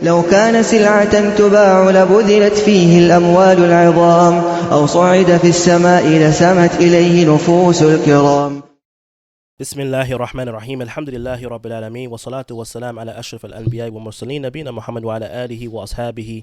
لو كان سلعة تباع لبذلت فيه الأموال العظام أو صعد في السماء لسمت إليه نفوس الكرام. بسم الله الرحمن الرحيم الحمد لله رب العالمين والصلاة والسلام على أشرف الأنبياء والمرسلين نبينا محمد وعلى آله وأصحابه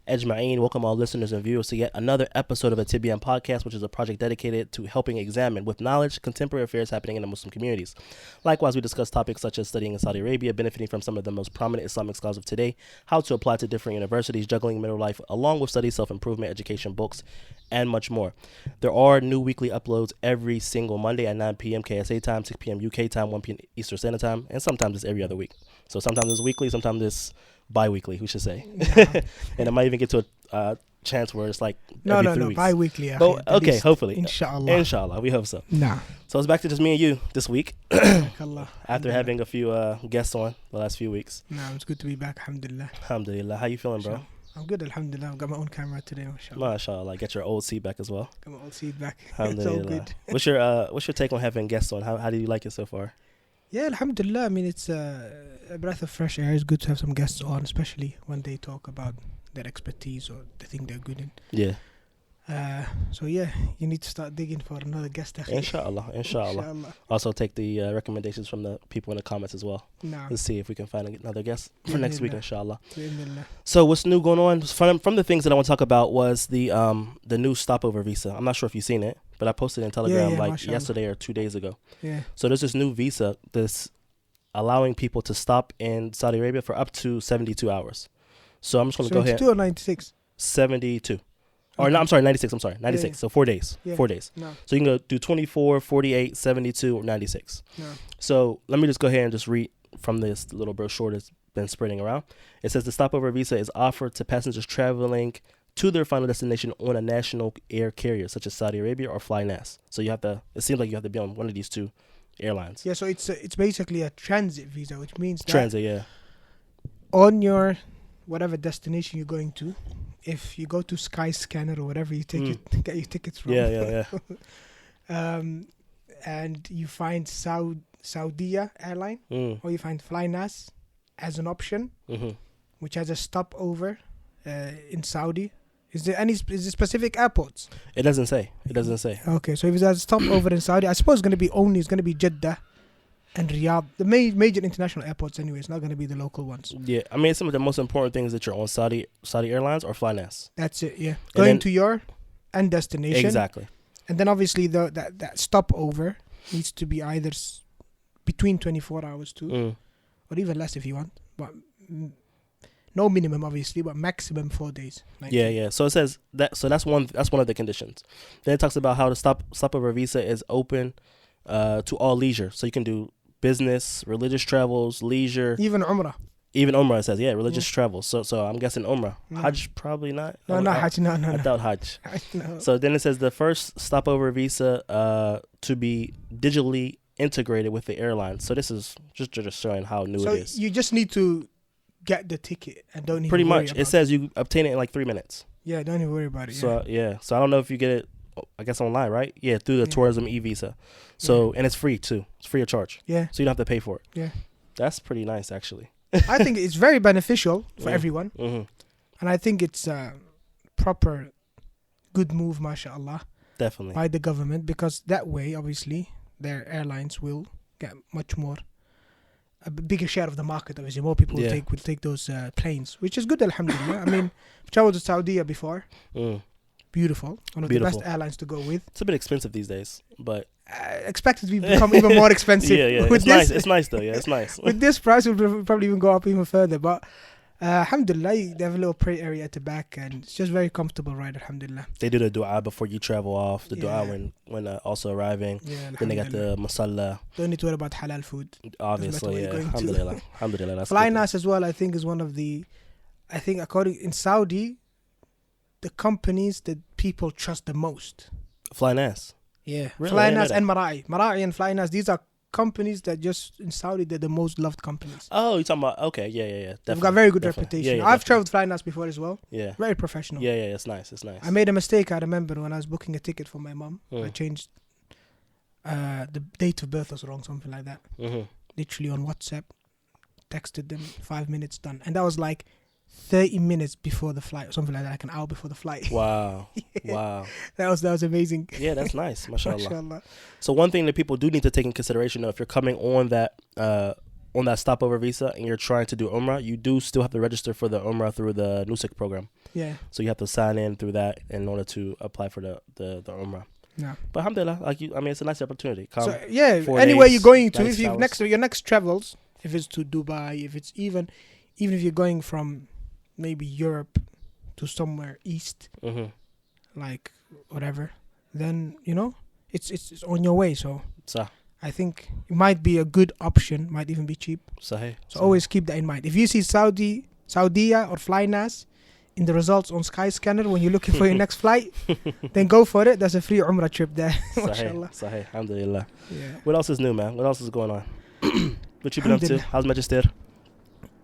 أجمعين. Welcome all listeners and viewers to yet another episode of At-Tibyān podcast, which is a project dedicated to helping examine with knowledge contemporary affairs happening in the Muslim communities. Likewise, we discuss topics such as studying in Saudi Arabia, benefiting from some of the most prominent Islamic scholars of today, how to apply to different universities, juggling middle life, along with study, self-improvement, education, books, and much more. There are new weekly uploads every single Monday at 9 p.m. KSA time, 6 p.m. UK time, 1 p.m. Eastern Standard Time, and sometimes it's every other week. So sometimes it's weekly, sometimes it's bi-weekly, we should say. Yeah. And I might even get to a chance where it's like every 3 weeks. Bi-weekly. But, okay, hopefully. Inshaa Allāh. Inshaa Allāh, we hope so. Nah. So it's back to just me and you this week. After having a few guests on the last few weeks. Nah, it's good to be back, alhamdulillah. Alhamdulillah. How you feeling, bro? I'm good, alhamdulillah. I've got my own camera today, mashallah. MashaAllah. Get your old seat back as well. Got my old seat back. It's all good. What's your take on having guests on? How do you like it so far? Yeah, alhamdulillah. I mean, it's a breath of fresh air. It's good to have some guests on, especially when they talk about their expertise or the thing they're good in. Yeah. So yeah, you need to start digging for another guest. Inshaa Allāh. Inshaa Allāh. Also take the recommendations from the people in the comments as well. Nah. Let's see if we can find another guest for next week, Inshaa Allāh. Bismillah. So what's new going on? From the things that I want to talk about was the new Stopover Visa. I'm not sure if you've seen it, but I posted in Telegram yesterday or 2 days ago. Yeah. So there's this new visa that's allowing people to stop in Saudi Arabia for up to 72 hours. So I'm just going to go ahead. 72 or 96? 72. Or no, I'm sorry, 96. I'm sorry, 96. Yeah. So 4 days. Yeah. 4 days. No. So you can go do 24, 48, 72, or 96. No. So let me just go ahead and just read from this little brochure that's been spreading around. It says the Stopover Visa is offered to passengers traveling to their final destination on a national air carrier, such as Saudi Arabia or FlyNAS. So you have to. It seems like you have to be on one of these two airlines. Yeah. So it's basically a transit visa, which means transit. Yeah. On your whatever destination you're going to, if you go to Skyscanner or whatever, you take get your tickets from. Yeah. And you find Saudia airline, or you find FlyNAS as an option, which has a stopover in Saudi. Is there specific airports? It doesn't say. Okay, so if it has a stopover in Saudi, I suppose it's going to be Jeddah and Riyadh, the major international airports anyway. It's not going to be the local ones. Yeah, I mean, some of the most important things that you're on Saudi Airlines or FlyNAS. That's it, yeah. Going to your end destination. Exactly. And then obviously that stopover needs to be either between 24 hours too, or even less if you want. But no minimum, obviously, but maximum 4 days. Yeah. So it says that. So that's one of the conditions. Then it talks about how the stopover visa is open to all leisure. So you can do business, religious travels, leisure, even Umrah. It says, religious travel. So I'm guessing Umrah. Hajj probably not. No, not Hajj. No. I doubt Hajj. No. So then it says the first stopover visa to be digitally integrated with the airline. So this is just showing how new it is. So you just need to get the ticket and don't even pretty worry much. about it says you obtain it in like 3 minutes. Yeah, don't even worry about it. So So I don't know if you get it, I guess online, right? Yeah, through the tourism e-visa. So and it's free too. It's free of charge. Yeah. So you don't have to pay for it. Yeah. That's pretty nice, actually. I think it's very beneficial for everyone. Mm-hmm. And I think it's a proper good move, mashallah. Definitely. By the government, because that way, obviously, their airlines will get a bigger share of the market. Obviously, more people will take those planes, which is good, alhamdulillah. I mean, I've traveled to Saudi before. Beautiful. One of the best airlines to go with. It's a bit expensive these days, but expected to become even more expensive. Yeah. It's nice though. Yeah, it's nice. With this price, it will probably even go up even further. But alhamdulillah, they have a little prayer area at the back, and it's just very comfortable, right? Alhamdulillah. They do the dua before you travel off. The dua when also arriving. Yeah, then they got the masalla. Don't need to worry about halal food. Obviously, yeah. Alhamdulillah. Alhamdulillah. FlyNAS as well, I think, is one of the. I think in Saudi, the companies that people trust the most. FlyNAS. Yeah. Really? FlyNAS and Mara'i and FlyNAS, these are companies that just in Saudi, they're the most loved companies. Oh, you're talking about, okay, yeah. Definitely. They've got very good reputation. Yeah, I've traveled FlyNAS before as well. Yeah. Very professional. Yeah, it's nice. I made a mistake, I remember, when I was booking a ticket for my mom. I changed the date of birth was wrong, something like that. Literally on WhatsApp, texted them, 5 minutes done. And that was like 30 minutes before the flight or something like that, like an hour before the flight. Wow. Yeah. Wow. That was amazing. Yeah, that's nice. MashaAllah. MashaAllah. So one thing that people do need to take in consideration, though, if you're coming on that stopover visa and you're trying to do Umrah, you do still have to register for the Umrah through the Nusuk program. Yeah. So you have to sign in through that in order to apply for the Umrah. No. But alhamdulillah, it's a nice opportunity. Come so yeah, 4 anywhere days, you're going to, nice if you flowers. your next travels, if it's to Dubai, if it's even if you're going from maybe Europe to somewhere east, like whatever, then it's on your way. So I think it might be a good option, might even be cheap. Sahih. So always keep that in mind. If you see Saudiya or Flynas in the results on Skyscanner when you're looking for your next flight, then go for it. There's a free Umrah trip there. Sahih. Alhamdulillah. Yeah. What else is new, man? What else is going on? What you been up to? How's Magister?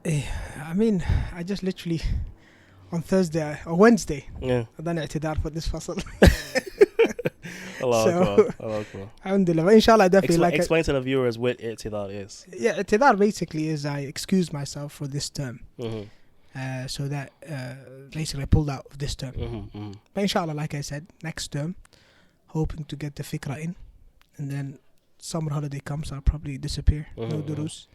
I just literally on Thursday or Wednesday, Yeah. I've done i'tidār for this fasal. Allahu Akbar. Alhamdulillah. But inshallah, definitely explain to the viewers what i'tidār is. Yeah, i'tidār basically is I excuse myself for this term. Mm-hmm. So that basically I pulled out of this term. But inshallah, like I said, next term, hoping to get the fikra in, and then summer holiday comes, I'll probably disappear. No durus.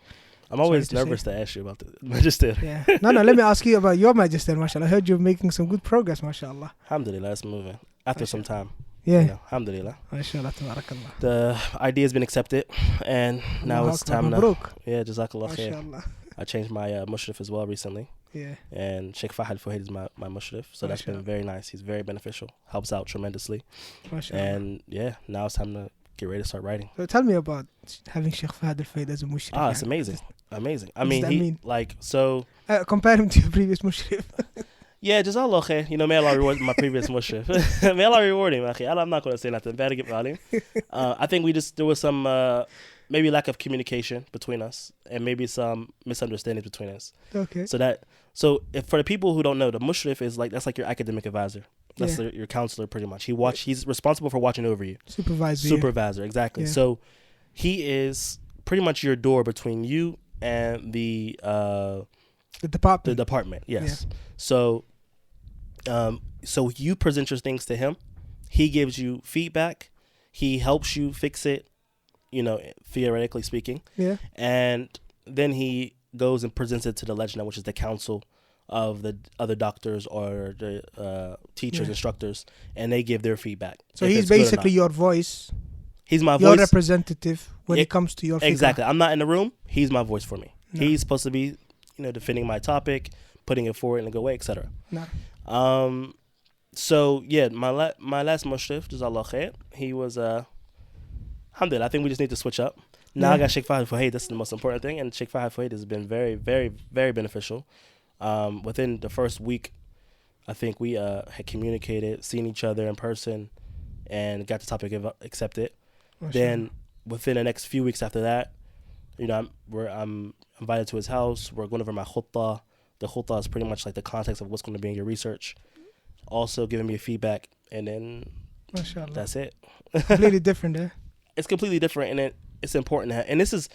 I'm always nervous to ask you about the Magister. Yeah. No, let me ask you about your Magister, mashallah. I heard you're making some good progress, mashallah. Alhamdulillah, it's moving. After some time. Yeah. Alhamdulillah. Mashallah, tabarakallah. The idea has been accepted, and now it's time to... Yeah, Jazakallah khair. Mashallah. I changed my mushrif as well recently. Yeah. And Shaykh Fahad Fuhaid is my mushrif. So that's been very nice. He's very beneficial. Helps out tremendously. Mashallah. And yeah, now it's time to get ready to start writing. So tell me about having Shaykh Fahad Al-Fayd as a mushrif. It's amazing. Amazing. I What does mean, that mean? Compare him to your previous mushrif. Yeah, Jazakallah khair. May Allah reward my previous mushrif. May Allah reward him. I'm not going to say nothing bad about him. I think there was some maybe lack of communication between us, and maybe some misunderstandings between us. Okay. So if for the people who don't know, the mushrif is that's like your academic advisor. That's your counselor pretty much. He's responsible for watching over you. Supervisor, exactly. Yeah. So he is pretty much your door between you and the department. The department, yes. Yeah. So you present your things to him. He gives you feedback. He helps you fix it, theoretically speaking. Yeah. And then he goes and presents it to the Lajna, which is the council of the other doctors or the teachers, instructors, and they give their feedback. So he's basically your voice. He's my your voice. Representative when it comes to your fikra. Exactly. I'm not in the room. He's my voice for me. No. He's supposed to be, defending my topic, putting it forward in a good way, etc. No. So yeah, my last mushrif, Jazakallah khair, he was alhamdulillah. I think we just need to switch up. Now I got Shaykh Fahad Fuhaid. That's the most important thing, and Shaykh Fahad Fuhaid has been very, very, very beneficial. Within the first week, I think we had communicated, seen each other in person, and got the topic accepted. Then within the next few weeks after that, I'm invited to his house. We're going over my khutbah. The khutbah is pretty much like the context of what's going to be in your research. Also giving me feedback, and then Mashallah. That's it. Completely different, eh? It's completely different, and it's important to have. And this is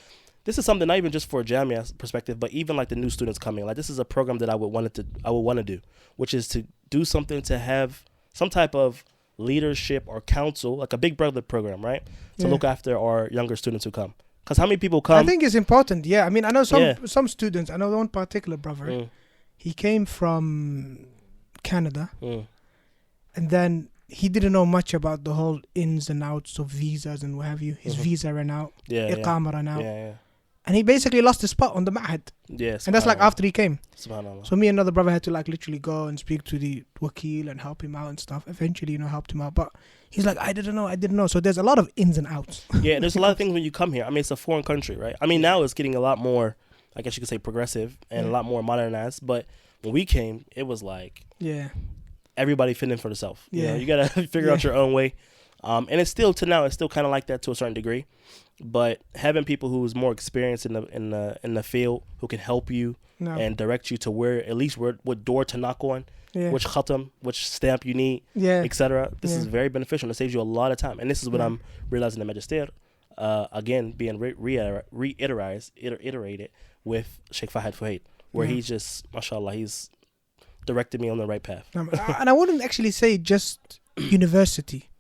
something not even just for a Jamia perspective, but even like the new students coming. Like this is a program that I would want to do, which is to do something to have some type of leadership or counsel, like a big brother program, right? To look after our younger students who come. Because how many people come? I think it's important. Yeah, I mean, I know some students. I know one particular brother. He came from Canada, and then he didn't know much about the whole ins and outs of visas and what have you. His visa ran out. Iqama ran out. And he basically lost his spot on the ma'had. Yes. And that's like after he came. Subhanallah. So me and another brother had to like literally go and speak to the wakil and help him out and stuff. Eventually, helped him out. But he's like, I didn't know. So there's a lot of ins and outs. Yeah, there's a lot of things when you come here. I mean, it's a foreign country, right? I mean, now it's getting a lot more, I guess you could say, progressive and a lot more modernized. But when we came, it was like everybody fitting for themselves. Yeah. You got to figure out your own way. And it's still kind of like that to a certain degree. But having people who's more experienced in the field who can help you and direct you to what door to knock on, which khatam, which stamp you need, etc. This is very beneficial, and it saves you a lot of time. And this is what I'm realizing in the Magister, again being reiterated with Shaykh Fahad Fuhaid, where he's just, mashallah, he's directed me on the right path. And I wouldn't actually say just university.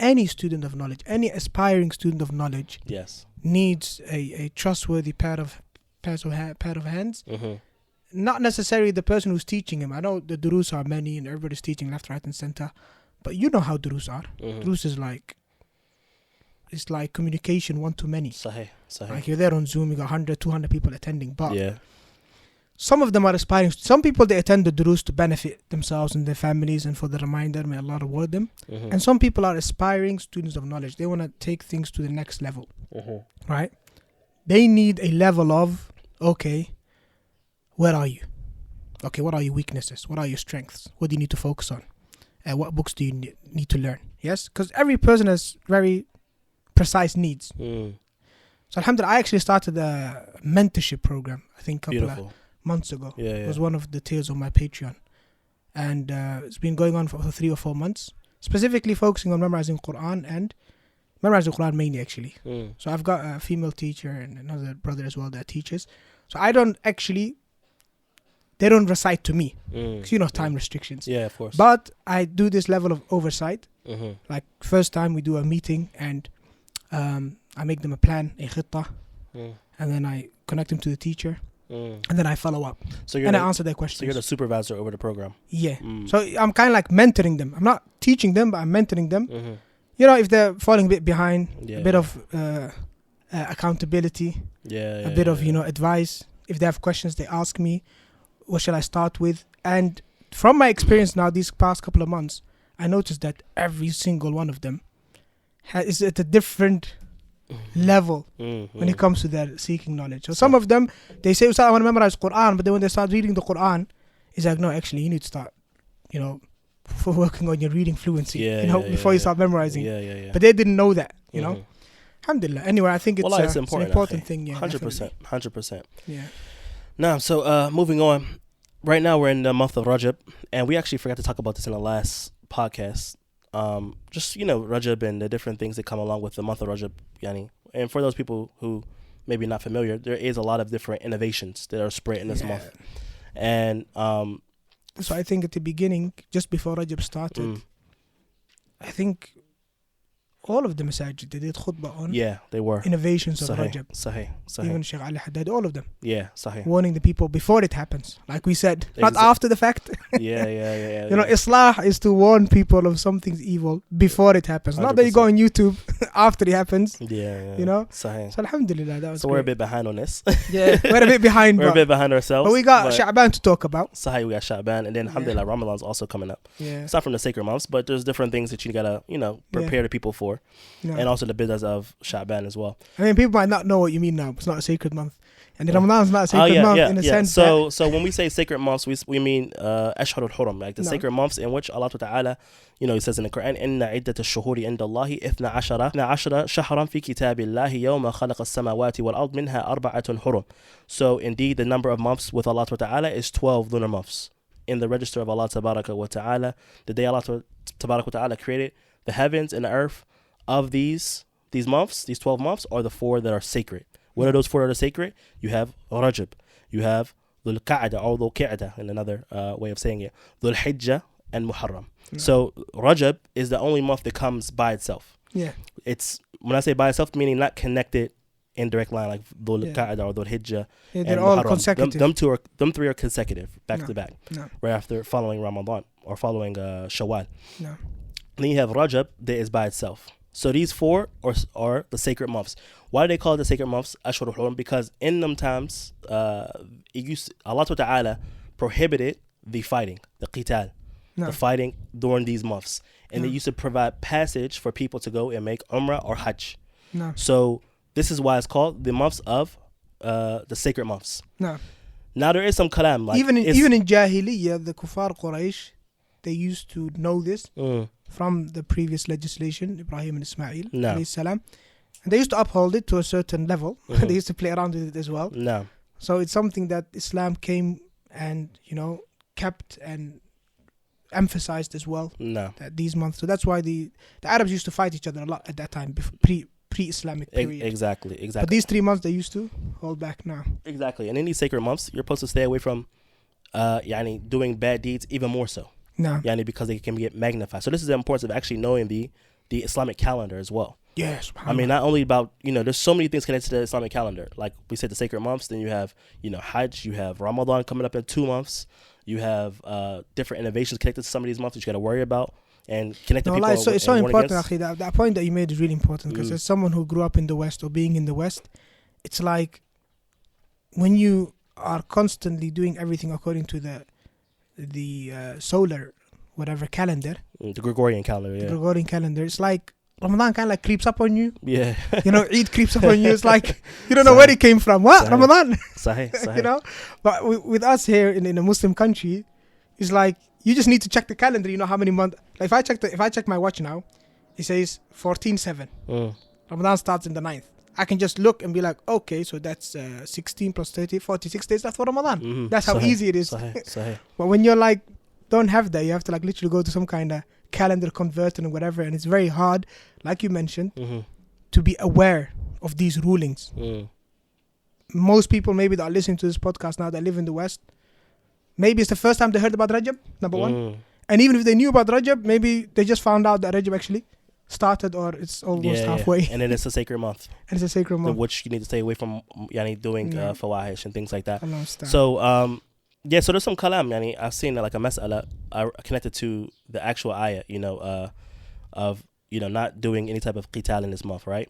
Any student of knowledge, any aspiring student of knowledge, needs a trustworthy pair of hands. Not necessarily the person who's teaching him. I know the durus are many and everybody's teaching left, right, and center, but you know how durus are. Durus is like, it's like communication one to many. Sahih. Like you're there on Zoom, you got 100, 200 people attending, but some of them are aspiring. Some people, they attend the durus to benefit themselves and their families and for the reminder, may Allah reward them. And some people are aspiring students of knowledge. They want to take things to the next level, right? They need a level of, okay, where are you? Okay, what are your weaknesses? What are your strengths? What do you need to focus on? What books do you need to learn? Yes, because every person has very precise needs. So alhamdulillah, I actually started a mentorship program, I think a couple of months ago. It was one of the tiers on my Patreon. And it's been going on for 3 or 4 months, specifically focusing on memorizing Quran and memorizing Quran mainly actually. So I've got a female teacher and another brother as well that teaches. So I don't actually, they don't recite to me, because you know time restrictions. Yeah, of course. But I do this level of oversight. Like first time we do a meeting and I make them a plan, a khittah, and then I connect them to the teacher, and then I follow up. I answer their questions. So you're the supervisor over the program. Yeah. So I'm kind of like mentoring them. I'm not teaching them, but I'm mentoring them. You know, if they're falling a bit behind, a bit of accountability, a bit of, you know, advice. If they have questions, they ask me, what shall I start with? And from my experience now, these past couple of months, I noticed that every single one of them is at a different level when it comes to their seeking knowledge. So some of them, they say, Ustadh, I want to memorize Quran, but then when they start reading the Quran, it's like, no, actually, you need to start, you know, for working on your reading fluency, before you start memorizing. But they didn't know that, you know. Alhamdulillah. Anyway, I think it's an important thing. 100%. Yeah. Now, so moving on. Right now, we're in the month of Rajab, and we actually forgot to talk about this in the last podcast. Just, you know, Rajab and the different things that come along with the month of Rajab, yani. And for those people who maybe not familiar, there is a lot of different innovations that are spread in this month. And so I think at the beginning, just before Rajab started, I think all of the masajid, they did khutbah on they were innovations of Rajab. Sahih. Even Shaykh Al-Haddad, all of them. Sahih. Warning the people before it happens. Like we said, not after the fact. You know, Islah is to warn people of something's evil before it happens. 100%. Not that you go on YouTube after it happens. You know? Sahih. So alhamdulillah, that was So great. We're a bit behind on this. We're a bit behind. We're a bit behind ourselves. But we got Sha'ban to talk about. Sahih, we got Sha'ban. And then alhamdulillah, Ramadan's also coming up. It's not from the sacred months, but there's different things that you gotta, you know, prepare the people for. And also the bid'ahs of Sha'ban as well. I mean, people might not know what you mean now. It's not a sacred month. And Ramadan is not a sacred month in a sense. So when we say sacred months, we mean Ashhar al-Huram, like the sacred months in which Allah Ta'ala, you know, He says in the Quran, Inna iddat al-shuhuri inda Allahi 12 shahran fi kitabillahi yawma khalaqa as-samawati wal-ard minha arba'atun hurum. So indeed, the number of months with Allah Ta'ala is 12 lunar months in the register of Allah Tabaraka wa Ta'ala. The day Allah Tabaraka wa Ta'ala created the heavens and the earth, of these months, these 12 months, are the 4 that are sacred. What are those 4 that are sacred? You have Rajab, you have Dhul Qa'dah or Dhul Qa'dah in another way of saying it, Dhul Hijrah and Muharram. So Rajab is the only month that comes by itself. It's, when I say by itself, meaning not connected in direct line, like Dhul Qa'dah or Dhul Hijrah. They're all consecutive. Them 3 are consecutive, back to back, right after following Ramadan or following Shawwal. And then you have Rajab that is by itself. So these 4 are the sacred months. Why do they call it the sacred months? Ashhur al-Hurum, because in them times, Allah Ta'ala prohibited the fighting, the qital, the fighting during these months. And they used to provide passage for people to go and make Umrah or Hajj. So this is why it's called the months of the sacred months. Now there is some kalam. Like even in Jahiliyyah, the Kuffar Quraysh, they used to know this from the previous legislation, Ibrahim and Ismail alayhi salam. And they used to uphold it to a certain level. They used to play around with it as well. So it's something that Islam came and, you know, kept and emphasized as well. That these months. So that's why the Arabs used to fight each other a lot at that time, pre-Islamic period. Exactly. But these 3 months they used to hold back now. Exactly. And in these sacred months, you're supposed to stay away from yani doing bad deeds even more so. No. Yani because they can get magnified. So this is the importance of actually knowing the Islamic calendar as well. Yes. I mean, not only about, there's so many things connected to the Islamic calendar. Like we said, the sacred months. Then you have, Hajj. You have Ramadan coming up in 2 months. You have different innovations connected to some of these months that you got to worry about and connect to people. It's so important, Akhi. That point that you made is really important because as someone who grew up in the West or being in the West, it's like when you are constantly doing everything according to the solar whatever calendar, the Gregorian calendar. Yeah. The Gregorian calendar. It's like Ramadan kind of like creeps up on you. Yeah. Eid creeps up on you. It's like you don't know where it came from. What? Ramadan? Sahih. But with us here in a Muslim country, it's like you just need to check the calendar. You know how many months. Like if I check my watch now, it says 14/7. Ramadan starts in the 9th. I can just look and be like, okay, so that's 16 plus 30, 46 days. That's for Ramadan. That's how easy it is. Sahih. But when you're like, don't have that, you have to like literally go to some kind of calendar converter and whatever, and it's very hard, like you mentioned, to be aware of these rulings. Most people maybe that are listening to this podcast now that live in the West, maybe it's the first time they heard about Rajab, number one. And even if they knew about Rajab, maybe they just found out that Rajab actually started or it's almost halfway. And then it's a sacred month. Which you need to stay away from doing fawahish and things like that. So so there's some kalam, I've seen like a mas'ala connected to the actual ayah, of not doing any type of qital in this month, right?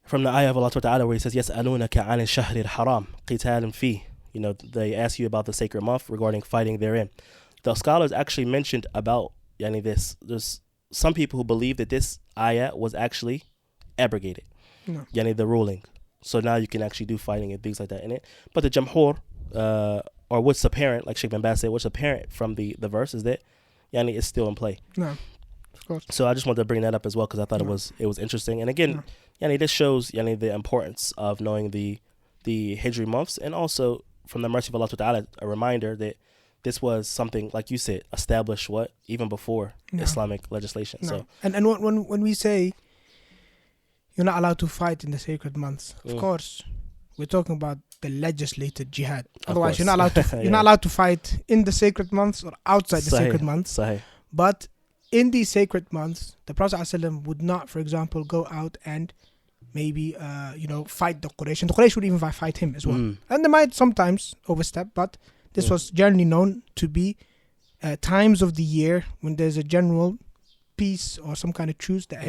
From the ayah of Allah Ta'ala where he says, يَسْأَلُونَكَ عَنِ الشَّهْرِ الْحَرَامِ قِتَالٍ فِيهِ. They ask you about the sacred month regarding fighting therein. The scholars actually mentioned about this. There's some people who believe that this ayah was actually abrogated. The ruling. So now you can actually do fighting and things like that in it. But the jamhur, or what's apparent, like Sheikh bin Baz said, what's apparent from the verse is that it's still in play. No, of course. So I just wanted to bring that up as well because I thought it was interesting. And again, this shows the importance of knowing the Hijri months, and also from the mercy of Allah Ta'ala, a reminder that this was something, like you said, established even before Islamic legislation. No. So and when we say you're not allowed to fight in the sacred months, of course, we're talking about the legislated jihad. Otherwise, you're not allowed to. You're not allowed to fight in the sacred months or outside the sacred months. But in these sacred months, the Prophet ﷺ would not, for example, go out and maybe fight the Quraysh, and the Quraysh would even fight him as well. And they might sometimes overstep, but this was generally known to be times of the year when there's a general peace or some kind of truce that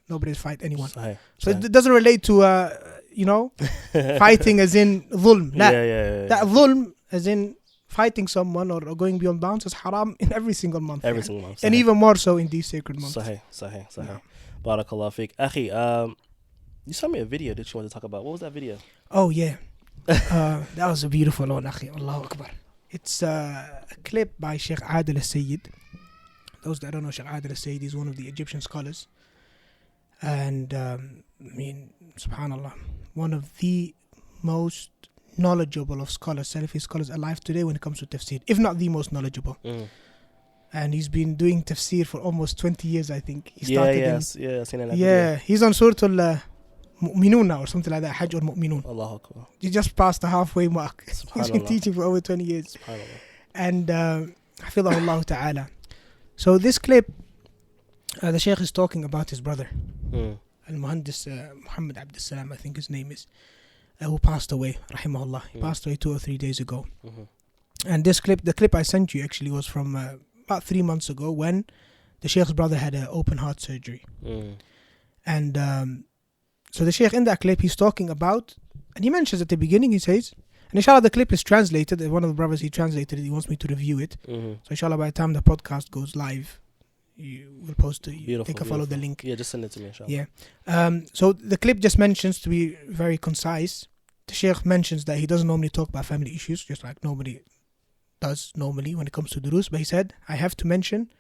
nobody's fight anyone. So it doesn't relate to fighting as in dhulm. That dhulm as in fighting someone or going beyond bounds is haram in every single month. Single month. And even more so in these sacred months. Sahih. Barakallah fiqh. Akhi, you sent me a video that you wanted to talk about. What was that video? Oh yeah. That was a beautiful one, Akhi. Allahu Akbar. It's a clip by Shaykh Adel El-Sayd. Those that don't know Shaykh Adel El-Sayd, he's one of the Egyptian scholars. And subhanallah, one of the most knowledgeable of scholars, Salafi scholars alive today when it comes to tafsir, if not the most knowledgeable. And he's been doing tafsir for almost 20 years, I think. He started I've seen that video. He's on Surah Al-Mu'minun now or something like that, Hajj or Mu'minun. Allahu Akbar. He just passed the halfway mark. He's been teaching for over 20 years. And Hafidhahu Allah Ta'ala. So this clip, the Shaykh is talking about his brother. Al-Muhandis Muhammad Abdul Walis, I think his name is, who passed away, rahimahullah. He passed away 2 or 3 days ago. And this clip, the clip I sent you actually was from about 3 months ago when the Shaykh's brother had an open heart surgery. And so the Shaykh in that clip, he's talking about, and he mentions at the beginning, he says, and inshallah the clip is translated, one of the brothers he translated it, he wants me to review it. So inshallah by the time the podcast goes live, you will post it. You can follow the link. Yeah, just send it to me, inshallah. Yeah. So the clip just mentions, to be very concise, the Shaykh mentions that he doesn't normally talk about family issues, just like nobody does normally when it comes to durus. But he said, I have to mention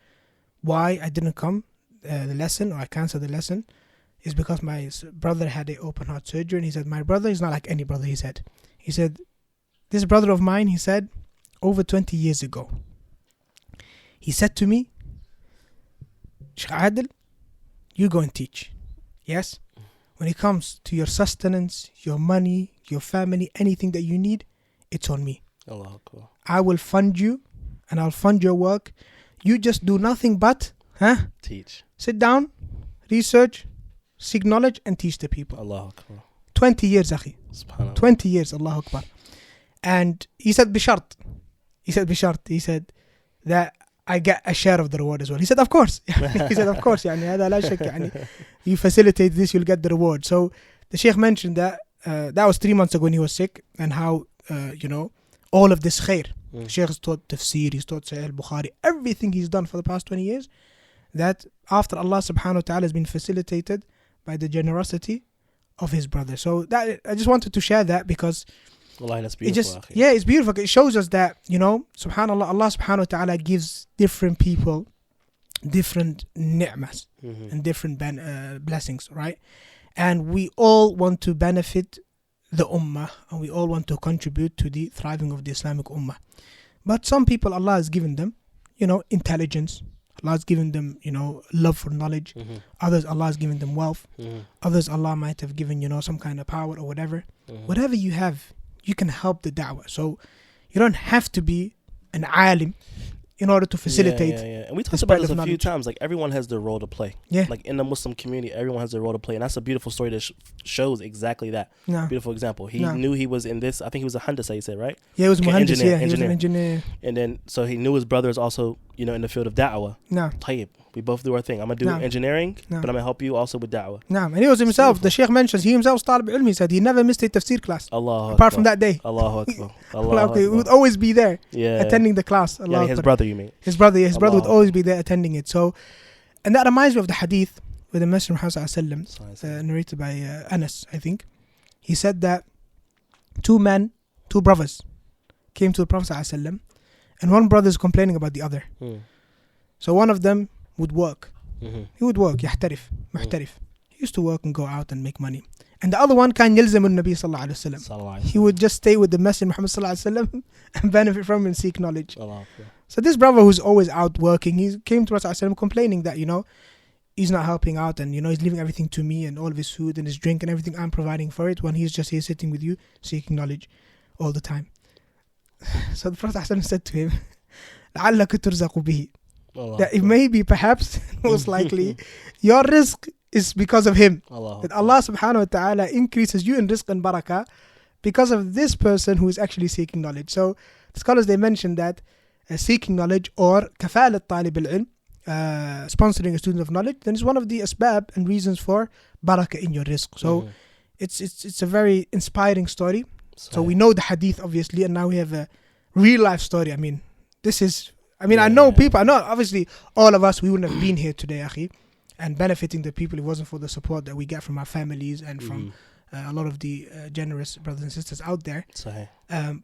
why I didn't come the lesson, or I canceled the lesson, is because my brother had an open heart surgery. And he said, my brother is not like any brother, he said. He said, this brother of mine, he said, over 20 years ago, he said to me, Shaykh Aadil, you go and teach. Yes? When it comes to your sustenance, your money, your family, anything that you need, it's on me. Allahu Akbar. I will fund you and I'll fund your work. You just do nothing but teach. Sit down, research, seek knowledge and teach the people. Allahu Akbar. 20 years, akhi. Subhanallah. 20 years, Allahu Akbar. And he said bishart. He said that I get a share of the reward as well. He said, of course. He said, of course. You facilitate this, you'll get the reward. So the Shaykh mentioned that that was 3 months ago when he was sick, and how, all of this khair. The Shaykh has taught tafsir, he's taught Sahih al-Bukhari, everything he's done for the past 20 years, that after Allah subhanahu wa ta'ala has been facilitated by the generosity of his brother. So that I just wanted to share that because Wallahi, that's beautiful. It's beautiful. It shows us that, subhanAllah, Allah subhanahu wa ta'ala gives different people different ni'mas and different blessings, right? And we all want to benefit the ummah, and we all want to contribute to the thriving of the Islamic ummah. But some people, Allah has given them, intelligence. Allah has given them, love for knowledge. Others, Allah has given them wealth. Others, Allah might have given, some kind of power or whatever. Whatever you have, you can help the da'wah. So you don't have to be an alim in order to facilitate. And we talked about this a few times. Like, everyone has their role to play. Yeah. Like, in the Muslim community, everyone has their role to play. And that's a beautiful story that shows exactly that. No. Beautiful example. He knew he was in this. I think he was a handasa, you said, right? Yeah, he was muhandis. Engineer. He was an engineer. And then, so he knew his brother is also, in the field of da'wah. No. Tayyib. We both do our thing. I'm going to do engineering, but I'm going to help you also with da'wah. No. And he was himself. The Shaykh mentions, he himself, talib ilm, he said he never missed a tafsir class. Allah apart from that day. Allahu Akbar. Allahu He would always be there, attending the class. His brother, you mean? His brother would always be there attending it. So, and that reminds me of the hadith with the Messenger Muhammad sallallahu narrated by Anas, I think. He said that two brothers came to the Prophet sallallahu, and one brother is complaining about the other. So one of them would work. He would work, يحترف, محترف. He used to work and go out and make money. And the other one كان يلزم النبي صلى الله عليه وسلم. He would just stay with the Messenger Muhammad صلى الله عليه وسلم and benefit from and seek knowledge. So this brother who's always out working, he came to us complaining that, he's not helping out, and, he's leaving everything to me, and all of his food and his drink and everything I'm providing for it, when he's just here sitting with you, seeking knowledge all the time. So the Prophet said to him, لعلك ترزق به. That it may be, perhaps, most likely, your rizq is because of him. That Allah subhanahu wa ta'ala increases you in rizq and barakah because of this person who is actually seeking knowledge. So the scholars, they mentioned that seeking knowledge, or kafalat talib al-ilm, sponsoring a student of knowledge, then it's one of the asbab and reasons for barakah in your rizq. So it's a very inspiring story. So we know the hadith, obviously, and now we have a real life story. I mean, I know people, obviously all of us, we wouldn't have been here today, akhi, and benefiting the people if it wasn't for the support that we get from our families and from a lot of the generous brothers and sisters out there.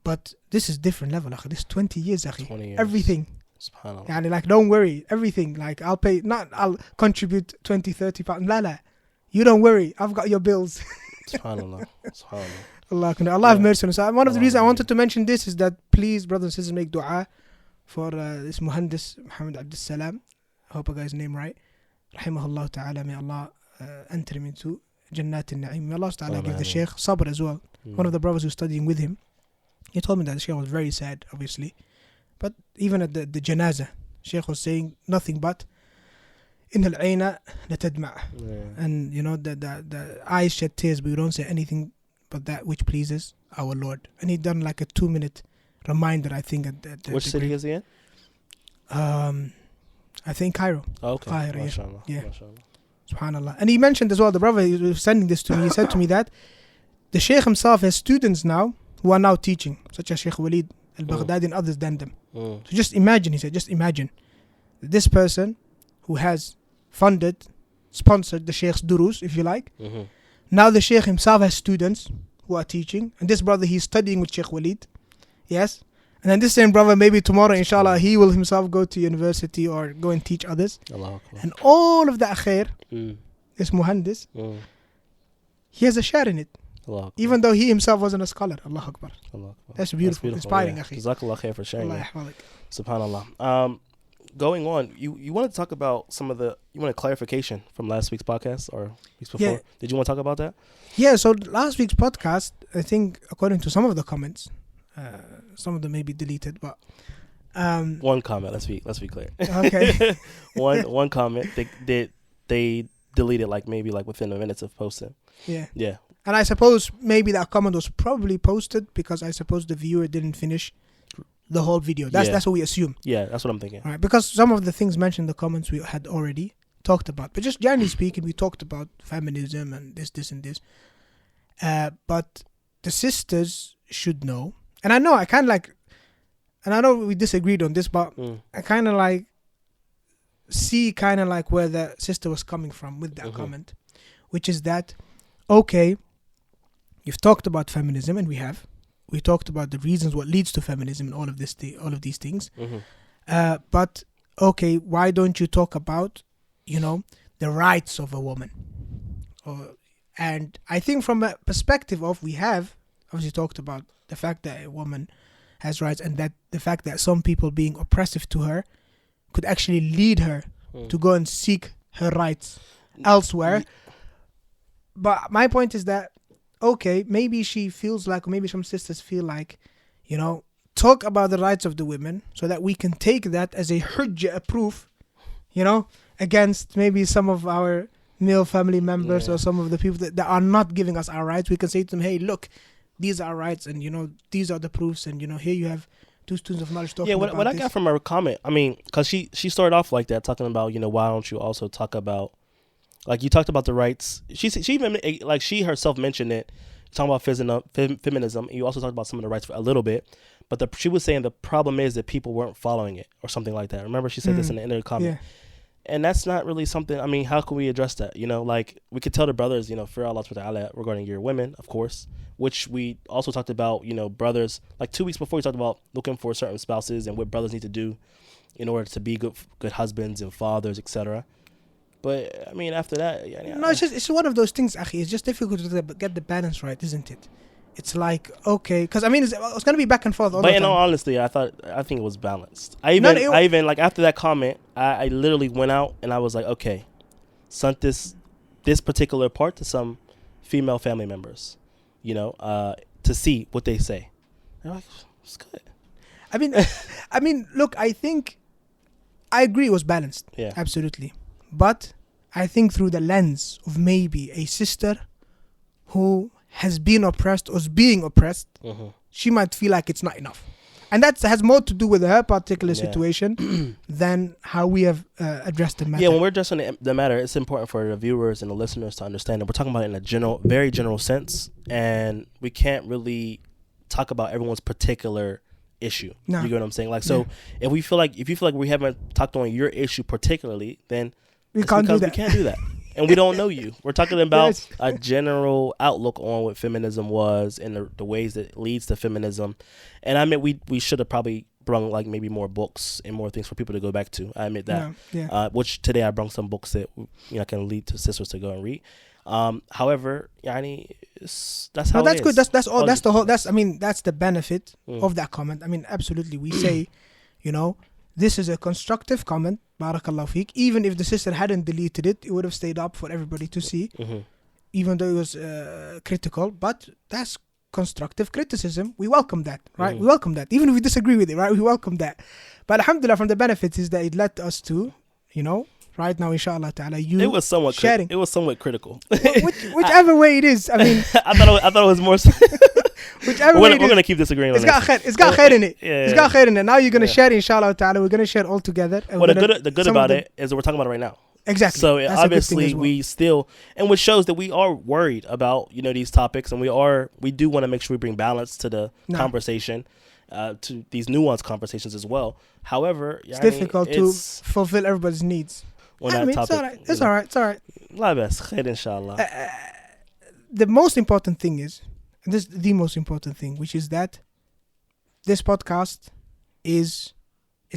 But this is different level, akhi. This is 20 years, akhi. 20 years. Everything. SubhanAllah. Yani, like, don't worry, everything. Like, I'll contribute 20, 30 pounds. La. You don't worry, I've got your bills. SubhanAllah. Allah have mercy on us. One of the reasons I wanted to mention this is that, please, brothers and sisters, make dua for this Muhandis Muhammad Abdul Salam. I hope I got his name right. Rahimahullah ta'ala. May Allah enter him into Jannat al-Na'im. May Allah ta'ala give the Shaykh sabr as well. One of the brothers who's studying with him, he told me that the Shaykh was very sad, obviously. But even at the janazah, Shaykh was saying nothing but إن العين لتدمع. And the eyes shed tears, but we don't say anything but that which pleases our Lord. And he done like a 2-minute reminder, I think. Which city is he in? I think Cairo. Oh, okay. Cairo, MashaAllah. Yeah. MashaAllah. SubhanAllah. And he mentioned as well, the brother who was sending this to me, he said to me that the Shaykh himself has students now who are now teaching, such as Shaykh Walid al-Baghdadi and others than them. So just imagine, he said, just imagine this person who has sponsored the Shaykh's durus, if you like. Now the Shaykh himself has students who are teaching, and this brother, he's studying with Shaykh Walid. Yes. And then this same brother, maybe tomorrow, inshallah, he will himself go to university or go and teach others. And all of that khair, this muhandis, he has a share in it. Even though he himself wasn't a scholar. Allahu Akbar. That's beautiful. Inspiring, akhi. Jazakallah khair for sharing that. SubhanAllah. Going on, you want to talk about you want a clarification from last week's podcast or weeks before? Yeah. Did you want to talk about that? Yeah, so last week's podcast, I think, according to some of the comments, Some of them may be deleted, but one comment. Let's be clear. Okay. one comment. They deleted maybe within a minute of posting. Yeah. And I suppose maybe that comment was probably posted because I suppose the viewer didn't finish the whole video. That's what we assume. Yeah, that's what I'm thinking. Right, because some of the things mentioned in the comments we had already talked about. But just generally speaking, we talked about feminism and this and this. But the sisters should know. And I know and I know we disagreed on this, but I kind of see where the sister was coming from with that comment, which is that, okay, you've talked about feminism, and we talked about the reasons what leads to feminism and all of these things. But okay, why don't you talk about, the rights of a woman? And I think from a perspective of, we have obviously talked about the fact that a woman has rights, and that the fact that some people being oppressive to her could actually lead her to go and seek her rights elsewhere. But my point is that, okay, maybe she feels like, or maybe some sisters feel like, talk about the rights of the women so that we can take that as a hujjah, a proof, against maybe some of our male family members or some of the people that are not giving us our rights. We can say to them, hey, look, these are our rights, and, these are the proofs, and, here you have 2 students of knowledge talking about what I got from her comment, because she started off like that, talking about, why don't you also talk about, you talked about the rights. She even she herself mentioned it, talking about feminism. You also talked about some of the rights for a little bit, but she was saying the problem is that people weren't following it or something like that. Remember, she said this in the end of the comment. And that's not really something. How can we address that? We could tell the brothers, fear Allah regarding your women, of course, which we also talked about. Brothers, 2 weeks before, we talked about looking for certain spouses and what brothers need to do in order to be good husbands and fathers, etc. But after that, no, it's one of those things, Akhi. It's just difficult to get the balance right, isn't it? It's okay, because it's gonna be back and forth all the time. But in all honesty, I think it was balanced. I even after that comment, I literally went out and I was like, okay, sent this particular part to some female family members, to see what they say. They're like, it's good. Look, I think I agree it was balanced. Yeah, absolutely. But I think through the lens of maybe a sister who has been oppressed or is being oppressed, she might feel like it's not enough. And that has more to do with her particular situation than how we have addressed the matter. Yeah, when we're addressing the matter, it's important for the viewers and the listeners to understand that we're talking about it in a very general sense, and we can't really talk about everyone's particular issue. No. You get what I'm saying? If you feel like we haven't talked on your issue particularly, then we can't do that. And we don't know you. We're talking about a general outlook on what feminism was and the ways that it leads to feminism. And we should have probably brought maybe more books and more things for people to go back to. I admit that. Yeah. Which today I brought some books that can lead to sisters to go and read. However, that's how that's it good. is. That's all. That's the whole. That's the benefit of that comment. Absolutely. We say, this is a constructive comment. Barakallahu feek. Even if the sister hadn't deleted it, it would have stayed up for everybody to see, even though it was critical. But that's constructive criticism. We welcome that, right? We welcome that. Even if we disagree with it, right? We welcome that. But alhamdulillah, from the benefits is that it led us to, right now, Inshaa Allāh ta'ala, it was somewhat sharing. It was somewhat critical. Whichever way it is. I thought it was more. Whichever way we're gonna keep disagreeing on this. It's got khair in it. It's got khair in it. Now you're gonna share, Inshaa Allāh ta'ala. We're gonna share all together. Well, the good about it is that we're talking about it right now. Exactly. So obviously we still, and which shows that we are worried about these topics, and we do want to make sure we bring balance to the conversation, to these nuanced conversations as well. However, it's difficult to fulfill everybody's needs. It's all right. La best, khair inshallah. The most important thing is, and this is the most important thing, which is that this podcast its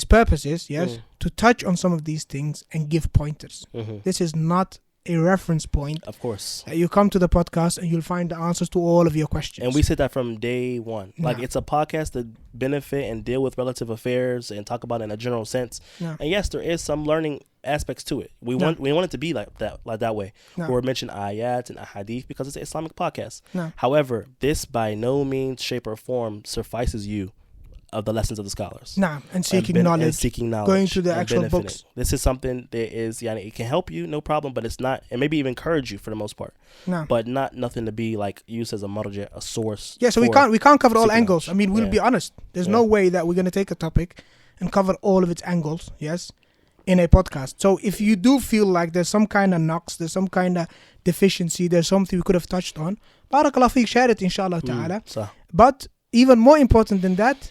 purpose is, to touch on some of these things and give pointers. This is not a reference point. Of course. You come to the podcast and you'll find the answers to all of your questions. And we said that from day one. Yeah. Like, it's a podcast to benefit and deal with relative affairs and talk about it in a general sense. Yeah. And yes, there is some learning aspects to it. We want it to be like that way. We're mentioning ayat and ahadith because it's an Islamic podcast. However, this by no means, shape, or form suffices you of the lessons of the scholars. And seeking knowledge. Going to the actual books. This is something that is, it can help you, no problem, but it's not, and maybe even encourage you for the most part. But nothing to be like used as a marja, a source. Yeah, so we can't cover all angles. I mean, we'll be honest. There's no way that we're going to take a topic and cover all of its angles, yes, in a podcast. So if you do feel like there's some kind of knocks, there's some kind of deficiency, there's something we could have touched on, Barakallah feek, share it, Inshaa Allāh ta'ala. But even more important than that,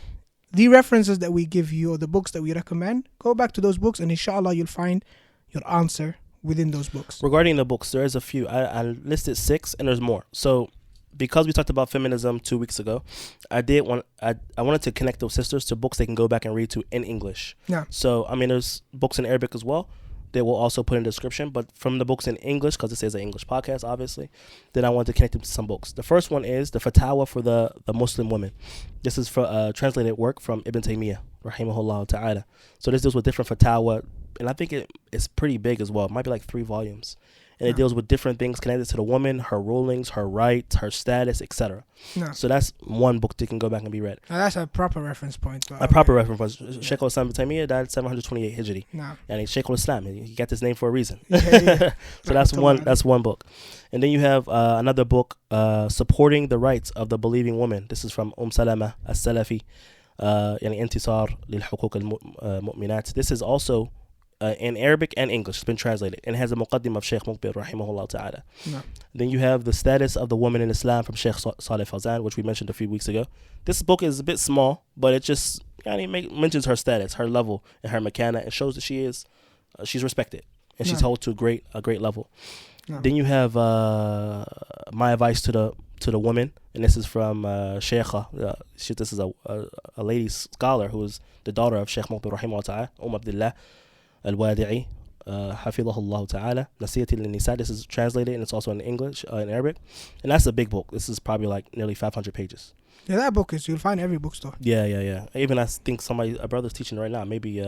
the references that we give you or the books that we recommend, go back to those books and Inshaa Allāh you'll find your answer within those books. Regarding the books, there is a few. I listed 6 and there's more. So because we talked about feminism 2 weeks ago, I wanted to connect those sisters to books they can go back and read to in English. So there's books in Arabic as well. They will also put in the description, but from the books in English, because this is an English podcast, obviously, then I want to connect them to some books. The first one is the Fatawa for the Muslim women. This is for translated work from Ibn Taymiyyah, rahimahullah ta'ala. So this deals with different Fatawa, and I think it's pretty big as well. It might be like 3 volumes. And it deals with different things connected to the woman, her rulings, her rights, her status, etc. So that's one book that can go back and be read. Now that's a proper reference point. Proper reference point. Shaykh Al-Islam Ibn Taymiyyah died 728 Hijri. And he's Shaykh Al-Islam. He got this name for a reason. So that's one book. And then you have another book, Supporting the Rights of the Believing Woman. This is from Salama As-Salafi. Intisar lil-Huquq al-Mu'minat. This is also in Arabic and English. It's been translated and it has a muqaddim of Shaykh Muqbil rahimahullah ta'ala. Then you have The Status of the Woman in Islam from Shaykh Salih Fawzan, which we mentioned a few weeks ago. This book is a bit small, but it just mentions her status, her level, and her makana, and shows that she's respected and she's held to a great level. Then you have My Advice to the Woman, and this is from Shaykha. This is a lady scholar who is the daughter of Shaykh Muqbil rahimahullah ta'ala, Abdullah Al-Wadi'i, Hafidhahullah ta'ala, Nasiyati lin-Nisa. This is translated and it's also in English, in Arabic. And that's a big book. This is probably like nearly 500 pages. Yeah, that book you'll find every bookstore. Yeah. Even I think a brother's teaching right now, maybe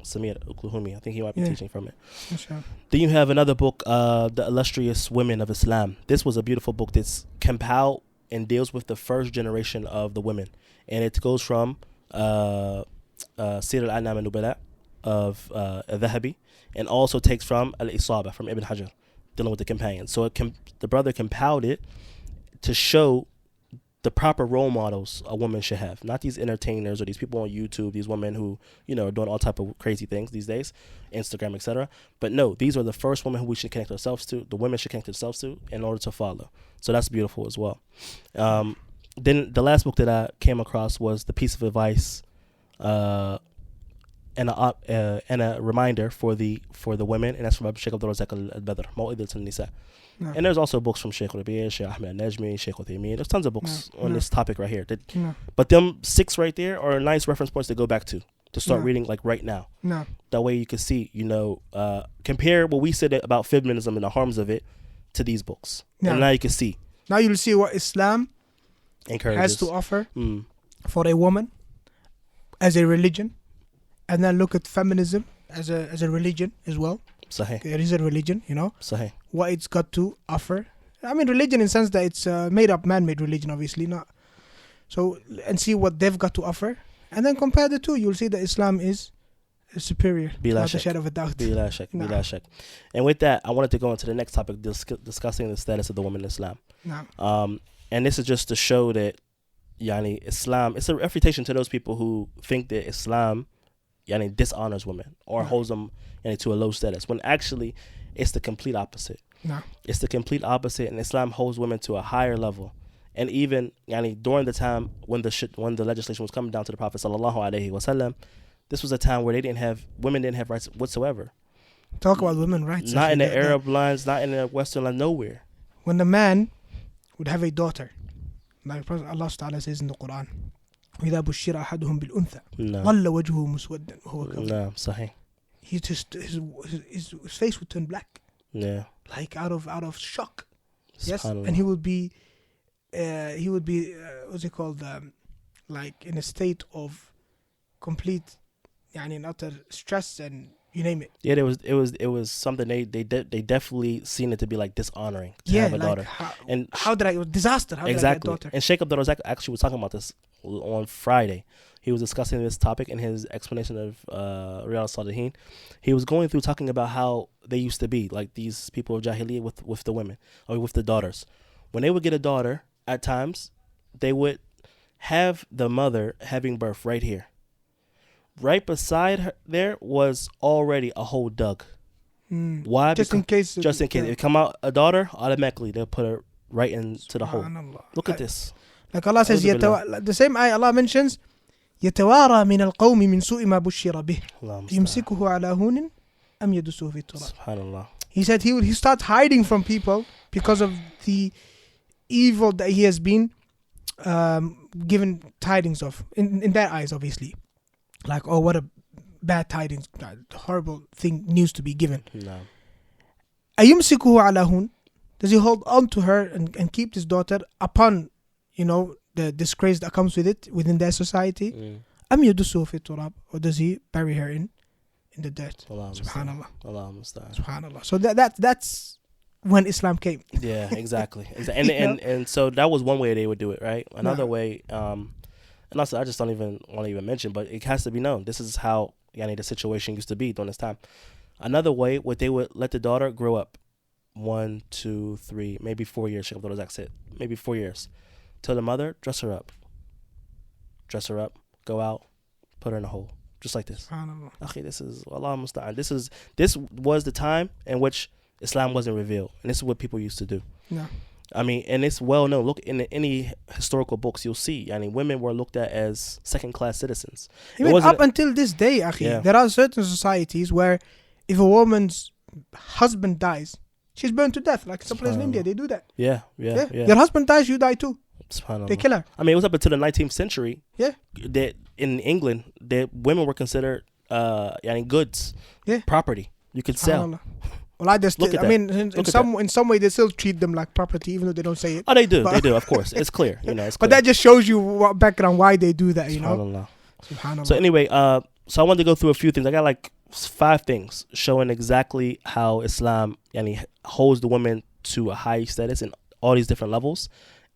Samir Uklahumi. I think he might be teaching from it. Sure. Then you have another book, The Illustrious Women of Islam. This was a beautiful book that's compiled and deals with the first generation of the women. And it goes from Sir al-Anam al-Nubala of Dhahabi, and also takes from Al-Isaba from Ibn Hajar, dealing with the companions. So the brother compiled it to show the proper role models a woman should have, not these entertainers or these people on YouTube, these women who are doing all type of crazy things these days, Instagram, etc. But no, these are the first women who we should connect ourselves to, the women should connect themselves to in order to follow. So that's beautiful as well. Then the last book that I came across was The Piece of Advice and a reminder for the women, and that's from Shaykh Abdul Razak al-Badr, Maw'idat al-Nisa. And there's also books from Shaykh Rabi'a, Shaykh Ahmed Najmi, Shaykh Uthaymeen. There's tons of books on this topic right here. But them 6 right there are nice reference points to go back to start reading like right now. That way you can see, compare what we said about feminism and the harms of it to these books. And now you can see. Now you'll see what Islam has to offer for a woman as a religion. And then look at feminism as a religion as well. Sahih. It is a religion, Sahih. What it's got to offer. I mean, religion in the sense that it's made up, man-made religion, obviously. Not. So, and see what they've got to offer. And then compare the two. You'll see that Islam is superior. Without a shadow of a doubt. Bila shak. And with that, I wanted to go into the next topic, discussing the status of the woman in Islam. And this is just to show that, Islam, it's a refutation to those people who think that Islam dishonors women or holds them to a low status, when actually it's the complete opposite. It's the complete opposite, and Islam holds women to a higher level. And even during the time when the legislation was coming down to the Prophet sallallahu alaihi wasallam, this was a time where women didn't have rights whatsoever. Talk about women rights. Not in the Arab lands, not in the Western land, nowhere. When the man would have a daughter, like Allah Ta'ala says in the Quran, وإذا بشر أحدهم بالأنثى ظل وجهه مسودا وهو كظيم. صحيح. His face would turn black. Yeah. Like out of shock. Yes, SubhanAllah. and he would be what's it called? Like in a state of complete, and utter stress and you name it. Yeah, it was something they definitely seen it to be like dishonoring to have a like daughter. How did I disaster? How exactly. did I get a daughter? And Shaykh Abdul Walis actually was talking about this on Friday. He was discussing this topic in his explanation of Riyadh Salihin. He was going through talking about how they used to be, like these people of Jahiliyyah with the women, or with the daughters. When they would get a daughter, at times, they would have the mother having birth right here. Right beside her there was already a hole dug. Why? Just in case. Just in case. If it come out a daughter, automatically they'll put her right into the hole. Look at this. Like Allah says, the same ayah Allah mentions, يتوارى من القوم من سوء ما بشر به يمسكه على هون أم يدسه في التراب. SubhanAllah. He said he starts hiding from people because of the evil that he has been given tidings of in their eyes, obviously. Like, oh, what a bad tidings, horrible thing, news to be given. No. أيمسكه على هون? Does he hold on to her and keep his daughter upon, the disgrace that comes with it within their society? أم يدسه في التراب? Or does he bury her in the dirt? Subhanallah. Subhanallah. So that's when Islam came. Yeah, exactly. And so that was one way they would do it, right? Another way, and also I just don't even want to even mention, but it has to be known. This is how the situation used to be during this time. Another way, what they would let the daughter grow up 1, 2, 3, maybe 4 years. Shaykh Abdul Razak said maybe 4 years. Tell the mother, dress her up, go out, put her in a hole, just like this. Okay, this is Allāhu musta'an. This was the time in which Islam wasn't revealed, and this is what people used to do. No. I mean, and it's well known. Look, in any historical books, you'll see. Women were looked at as second-class citizens. Even up until this day, there are certain societies where if a woman's husband dies, she's burned to death. Like some place in India, they do that. Yeah. Your husband dies, you die too. They kill her. I mean, it was up until the 19th century. Yeah. That in England, that women were considered goods, property you could sell. Well, in some way they still treat them like property, even though they don't say it. Oh, they do. They do. Of course, it's clear. It's clear. But that just shows you what background why they do that. Subhanallah. So anyway, so I wanted to go through a few things. I got like 5 things showing exactly how Islam holds the woman to a high status in all these different levels,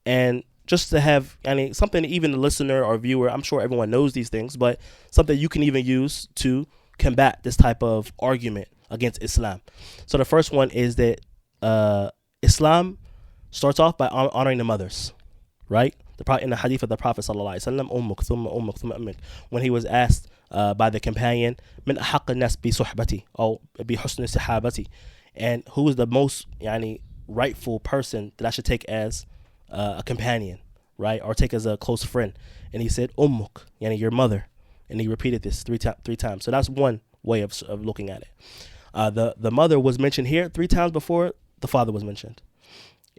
and just to have something even the listener or viewer, I'm sure everyone knows these things, but something you can even use to combat this type of argument against Islam. So the first one is that Islam starts off by honoring the mothers, right? In the hadith of the Prophet ﷺ, when he was asked by the companion, "Min ahaq an-nas bi suhbati aw bi husn sahabati," and who is the most rightful person that I should take as a companion, right, or take as a close friend? And he said, "Ummuk," your mother, and he repeated this three times. So that's one way of looking at it. The mother was mentioned here 3 times before the father was mentioned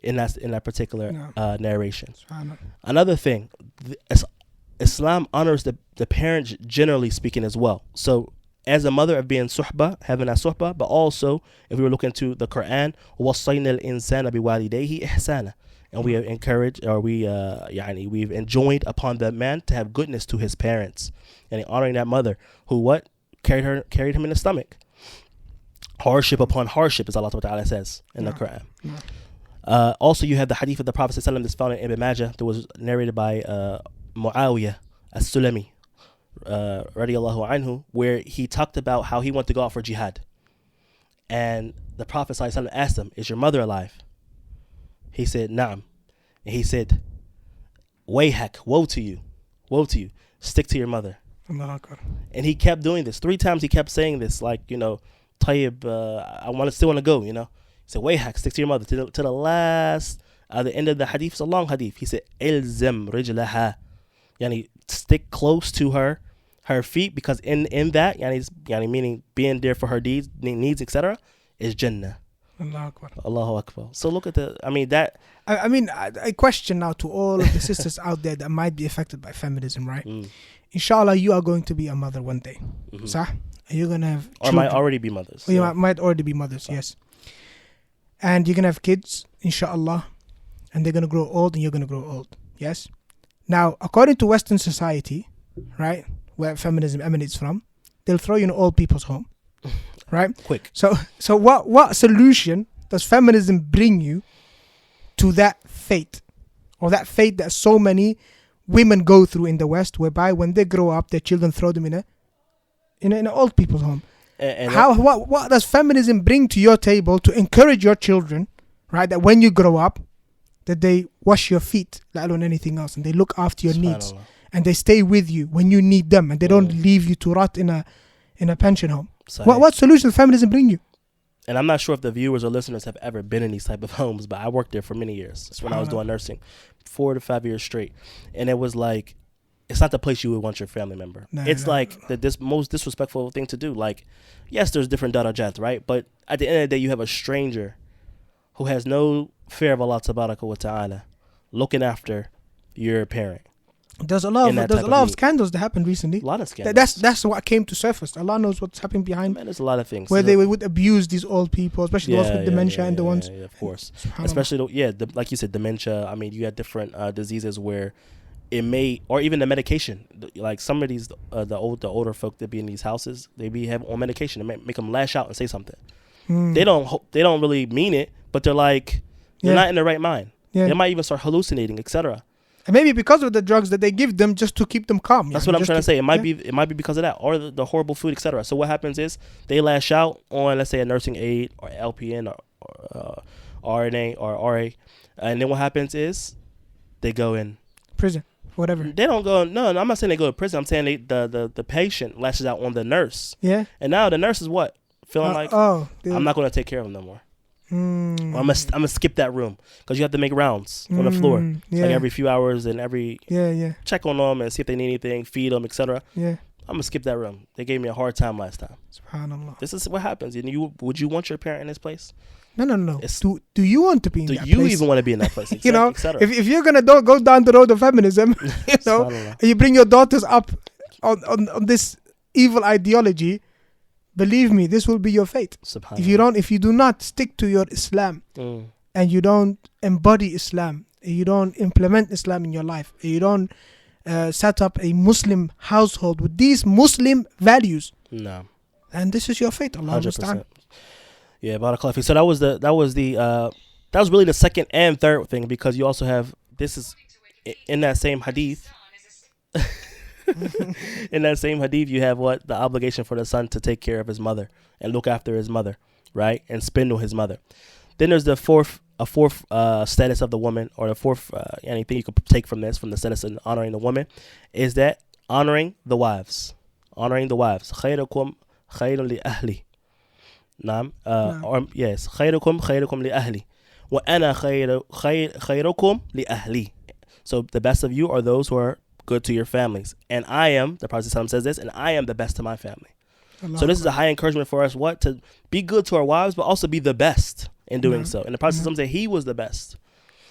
in that particular narration. Another thing, Islam honors the parents generally speaking as well. So as a mother of being suhbah, having that suhbah, but also if we were looking to the Quran, وَصَّيْنَا الْإِنسَانَ بِوَالِدَيْهِ إِحْسَانًا, and we have encouraged, or we've enjoined upon the man to have goodness to his parents, and honoring that mother who carried him in the stomach. Hardship upon hardship, as Allah Ta'ala says in the Quran. Also, you have the hadith of the Prophet ﷺ that's found in Ibn Majah that was narrated by Muawiyah as-Sulami, radiyallahu anhu, where he talked about how he wanted to go out for jihad. And the Prophet ﷺ asked him, "Is your mother alive?" He said, "Na'am." And he said, "Wayhak, woe to you, stick to your mother." And he kept doing this 3 times. He kept saying this, like, Tayyib, I still want to go, He said, "Wayhak, stick to your mother." To the last, the end of the hadith. It's a long hadith. He said, "Ilzam rijlaha," stick close to her feet, because in that, meaning being there for her needs, etc., is Jannah. Allahu Akbar. So look at I question now to all of the sisters out there that might be affected by feminism, right? Inshaa Allāh, you are going to be a mother one day. Sah? You're going to have children. Or might already be mothers. Or you might already be mothers, yes. and you're gonna have kids, Inshaa Allāh, and they're gonna grow old, and you're gonna grow old. Yes. Now, according to Western society, right, where feminism emanates from, they'll throw you in old people's home, right? Quick. So what solution does feminism bring you to that fate, or that fate that so many women go through in the West, whereby when they grow up, their children throw them in an old people's home? And what does feminism bring to your table to encourage your children, right, that when you grow up, that they wash your feet, let alone anything else, and they look after your needs, and they stay with you when you need them, and they don't leave you to rot in a pension home? What solution does feminism bring you? And I'm not sure if the viewers or listeners have ever been in these type of homes, but I worked there for many years. When I was doing nursing, 4 to 5 years straight, and it was like, it's not the place you would want your family member. The most disrespectful thing to do. Like, yes, there's different darajat, right? But at the end of the day, you have a stranger who has no fear of Allah tabaraka wa ta'ala looking after your parent. There's a lot of scandals that happened recently. A lot of scandals. That's what came to surface. Allah knows what's happening behind. Man, there's a lot of things where they would abuse these old people, especially the ones with dementia and the ones. Yeah, of course. Especially like you said, dementia. I mean, you had different diseases where it may, or even the medication. Like some of these, the older folk that be in these houses, they be have on medication to make them lash out and say something. They don't really mean it, but they're like, they're not in the right mind. They might even start hallucinating, etc. And maybe because of the drugs that they give them just to keep them calm. That's what I'm trying to say. It might be because of that, or the horrible food, etc. So what happens is they lash out on, let's say, a nursing aide or LPN or RNA or RA, and then what happens is they go in prison, whatever. They don't go. No, I'm not saying they go to prison. I'm saying the patient lashes out on the nurse. Yeah. And now the nurse is what? Feeling like, I'm not going to take care of them no more. I'm gonna skip that room because you have to make rounds on the floor, like every few hours, and check on them and see if they need anything, feed them, etc. I'm gonna skip that room. They gave me a hard time last time. SubhanAllah. This is what happens. And would you want your parent in this place? No. Do you want to be in that place? Do you even want to be in that place? You know, if you're gonna go down the road of feminism, and you bring your daughters up on this evil ideology, believe me, this will be your fate. If you do not stick to your Islam, and you don't embody Islam, and you don't implement Islam in your life, and you don't set up a Muslim household with these Muslim values, and this is your fate. Allah understand. Yeah, Baarkha. So that was really the second and third thing, because you also have, this is in that same hadith. In that same hadith, you have the obligation for the son to take care of his mother and look after his mother, right, and spend on his mother. Then there's a fourth status of the woman, or the fourth anything you could take from this, from the status of honoring the woman, is that honoring the wives. خيركم خير لأهلي. Yes. خيركم لأهلي وأنا خيركم لأهلي. So the best of you are those who are good to your families, and I am, the Prophet says this, and I am the best to my family. So this is a high encouragement for us, to be good to our wives, but also be the best in doing so. And the Prophet said he was the best.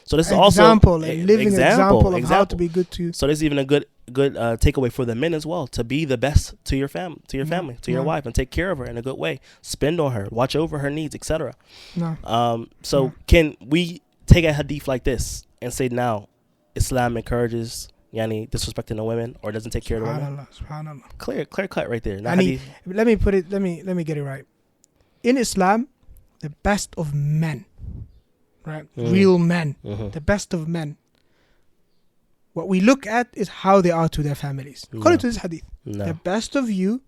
So this is also a living example of how to be good to you. So this is even a good takeaway for the men as well, to be the best to your family, to your wife, and take care of her in a good way, spend on her, watch over her needs, etc. Can we take a hadith like this and say now Islam encourages disrespecting the women, or doesn't take care of the women? SubhanAllah. Clear cut right there. Let me get it right. In Islam, the best of men, right? Real men, the best of men. What we look at is how they are to their families. According to this hadith, the best of you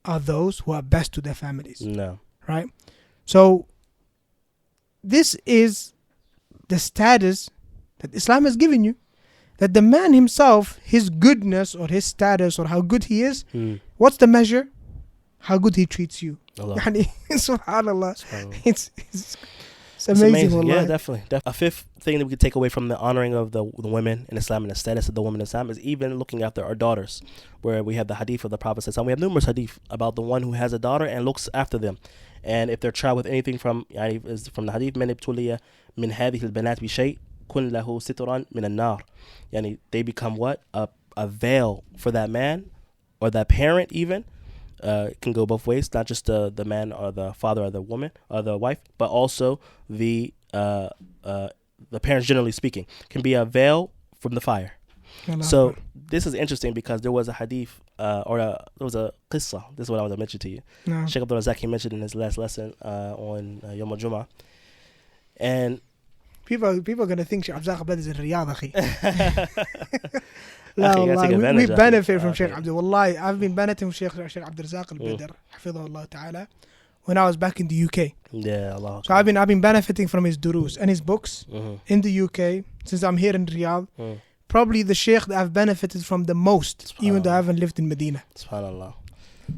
are those who are best to their families. Right? So this is the status that Islam has given you. That the man himself, his goodness or his status or how good he is, what's the measure? How good he treats you. Subhanallah. It's amazing. Yeah, definitely. A fifth thing that we could take away from the honoring of the women in Islam and the status of the women in Islam is even looking after our daughters, where we have the hadith of the Prophet. We have numerous hadith about the one who has a daughter and looks after them. And if they're tried with anything from the hadith, من ابتلي من هذه البنات بشيء كن له سترا من النار. They become what? A veil for that man or that parent even can go both ways, not just the man or the father or the woman or the wife, but also the parents, generally speaking, can be a veil from the fire. So this is interesting because there was a hadith there was a qissa. This is what I want to mention to you. Shaykh Abdul Razak, he mentioned in his last lesson on Yom al-Jum'ah. And people are going to think Shaykh Abdul Razak is in Riyadh, akhi. We benefit from Shaykh Abdul. Wallahi, I've been benefiting from Shaykh Abdul Razak al-Badr, hafidhahullah ta'ala, when I was back in the UK. Yeah, Allah. So I've been benefiting from his durus and his books in the UK since I'm here in Riyadh. Probably the Shaykh that I've benefited from the most, even though I haven't lived in Medina. SubhanAllah.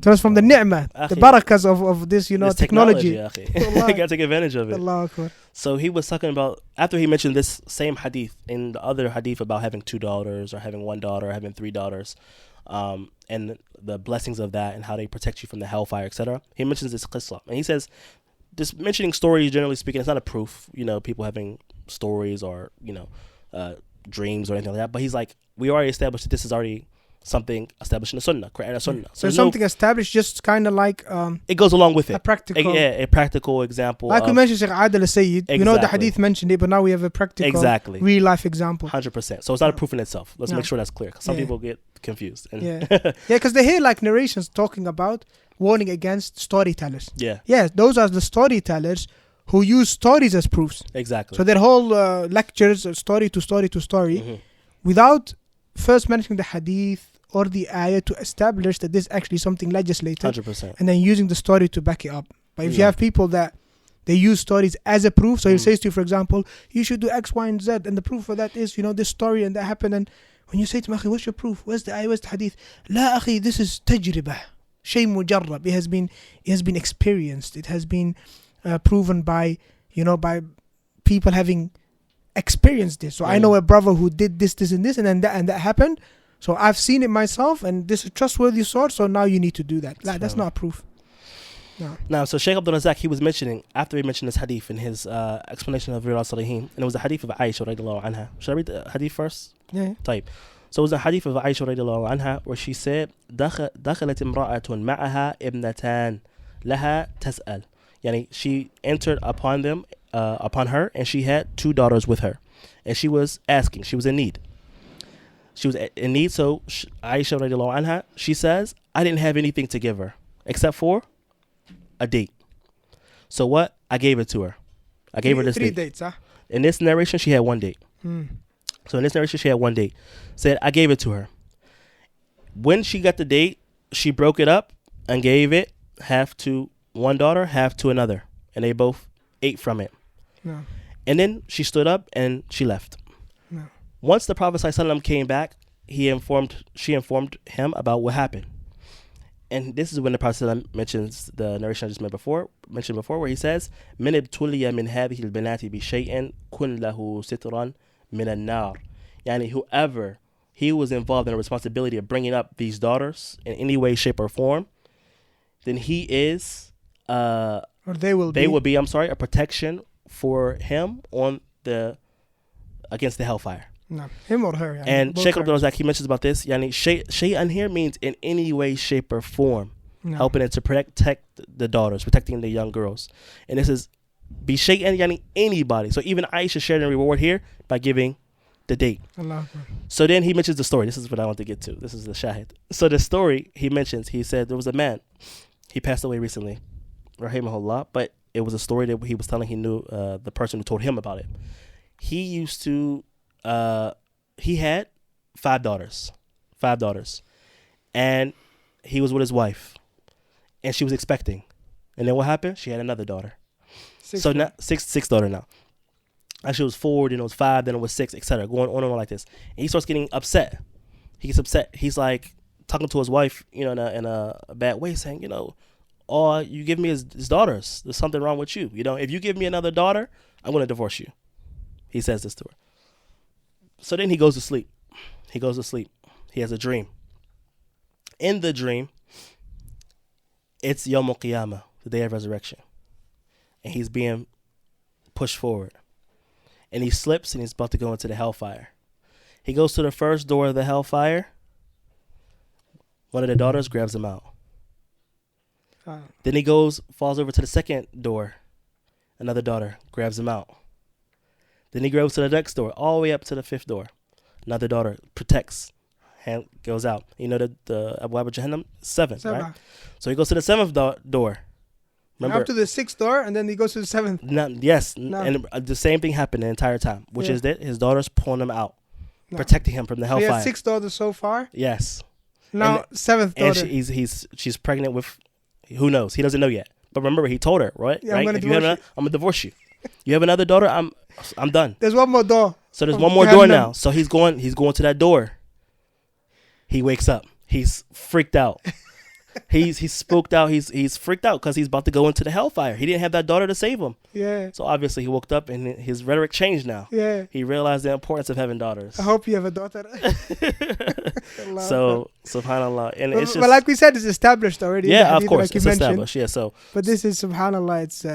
So it's from the ni'mah, the barakas of this, this technology. You gotta take advantage of it. Allah Akbar. So he was talking about, after he mentioned this same hadith, in the other hadith about having 2 daughters or having 1 daughter or having 3 daughters, and the blessings of that and how they protect you from the hellfire, etc. He mentions this qissa. And he says, just mentioning stories, generally speaking, it's not a proof, people having stories or, dreams or anything like that. But he's like, we already established that this is already something established in the Sunnah, Quran and Sunnah. So something established, just kind of like it goes along with it. A practical, a practical example. Like we mentioned, Shaykh Adel El-Sayd. The hadith mentioned it, but now we have a practical, real life example. 100%. So it's not a proof in itself. Let's make sure that's clear, because some people get confused. Because they hear like narrations talking about warning against storytellers. Those are the storytellers who use stories as proofs. Exactly. So their whole lectures, story to story to story, without first mentioning the hadith or the ayah to establish that this is actually something legislated. 100%. And then using the story to back it up. But if you have people that they use stories as a proof, so he says to you, for example, you should do X, Y, and Z, and the proof for that is, this story and that happened. And when you say to me, what's your proof? Where's the ayah? Where's the hadith? La akhi, this is tajribah. Shay mujarrab. It has been experienced. It has been proven by people having experienced this. So I know a brother who did this, and this, and then that happened. So I've seen it myself, and this is a trustworthy source. So now you need to do that. That's not proof. No. Now, so Shaykh Abdul Razak, he was mentioning, after he mentioned this hadith in his explanation of Riyadh Salihin, and it was a hadith of Aisha radiallahu anha. Should I read the hadith first? Yeah. Type. So it was a hadith of Aisha radiallahu anha where she said, دخلت امرأة معها ابنتان لها تسأل. Yani she entered upon her, and she had 2 daughters with her, and she was asking. She was in need. So Aisha radiallahu anha, she says, I didn't have anything to give her except for a date. So what? I gave it to her. I gave her this 3 date. dates, huh? In this narration, she had 1 date. So in this narration, she had 1 date. Said, I gave it to her. When she got the date, she broke it up and gave it half to one daughter, half to another. And they both ate from it. No. And then she stood up and she left. No. Once the Prophet ﷺ came back, she informed him about what happened. And this is when the Prophet ﷺ mentions the narration I just mentioned before, where he says, من ابتلي من هذه البنات بشيء كن له سترا من النار. Yani whoever he was involved in the responsibility of bringing up these daughters in any way, shape, or form, then he is or they will be a protection for him against the hellfire. No, him or her. And Shaykh Abdul Razak, he mentions about this. Yani shay'an here means in any way, shape, or form, helping it to protect the daughters, protecting the young girls. And this is be shay'an, yani anybody. So even Aisha shared in reward here by giving the date. Allah. So then he mentions the story. This is what I want to get to. This is the shahid. So the story he mentions, he said there was a man. He passed away recently, rahimahullah. But it was a story that he was telling. He knew the person who told him about it. He used to. He had 5 daughters, and he was with his wife, and she was expecting, and then what happened? She had another daughter. Now six daughter now. Actually, it was 4, then it was 5, then it was 6, etc. Going on and on like this. And he starts getting upset. He gets upset. He's like talking to his wife, in a bad way, saying, all you give me is daughters. There's something wrong with you. If you give me another daughter, I'm going to divorce you. He says this to her. So then he goes to sleep. He has a dream. In the dream, it's Yawm al-Qiyamah, the day of resurrection. And he's being pushed forward. And he slips and he's about to go into the hellfire. He goes to the first door of the hellfire. One of the daughters grabs him out. Then he falls over to the second door. Another daughter grabs him out. Then he goes to the next door, all the way up to the fifth door. Another daughter protects, hand goes out. You know the Abwab Jahannam? 7, right? So he goes to the 7th door. Remember, up to the 6th door, and then he goes to the 7th. And the same thing happened the entire time, which is that his daughter's pulling him out, protecting him from the hellfire. So he has 6 daughters so far? Yes. Now, 7th daughter. And she's pregnant with, who knows? He doesn't know yet. But remember, he told her, right? Yeah, I'm going to divorce you. You have another daughter, I'm done. There's one more door. So there's one more door now. So he's going to that door. He wakes up. He's freaked out. He's spooked out. He's freaked out because he's about to go into the hellfire. He didn't have that daughter to save him. Yeah. So obviously he woke up and his rhetoric changed now. Yeah. He realized the importance of having daughters. I hope you have a daughter. So subhanallah, and it's just, but like we said, it's established already. Yeah, of course, it's established. Yeah, so. But this is subhanallah. It's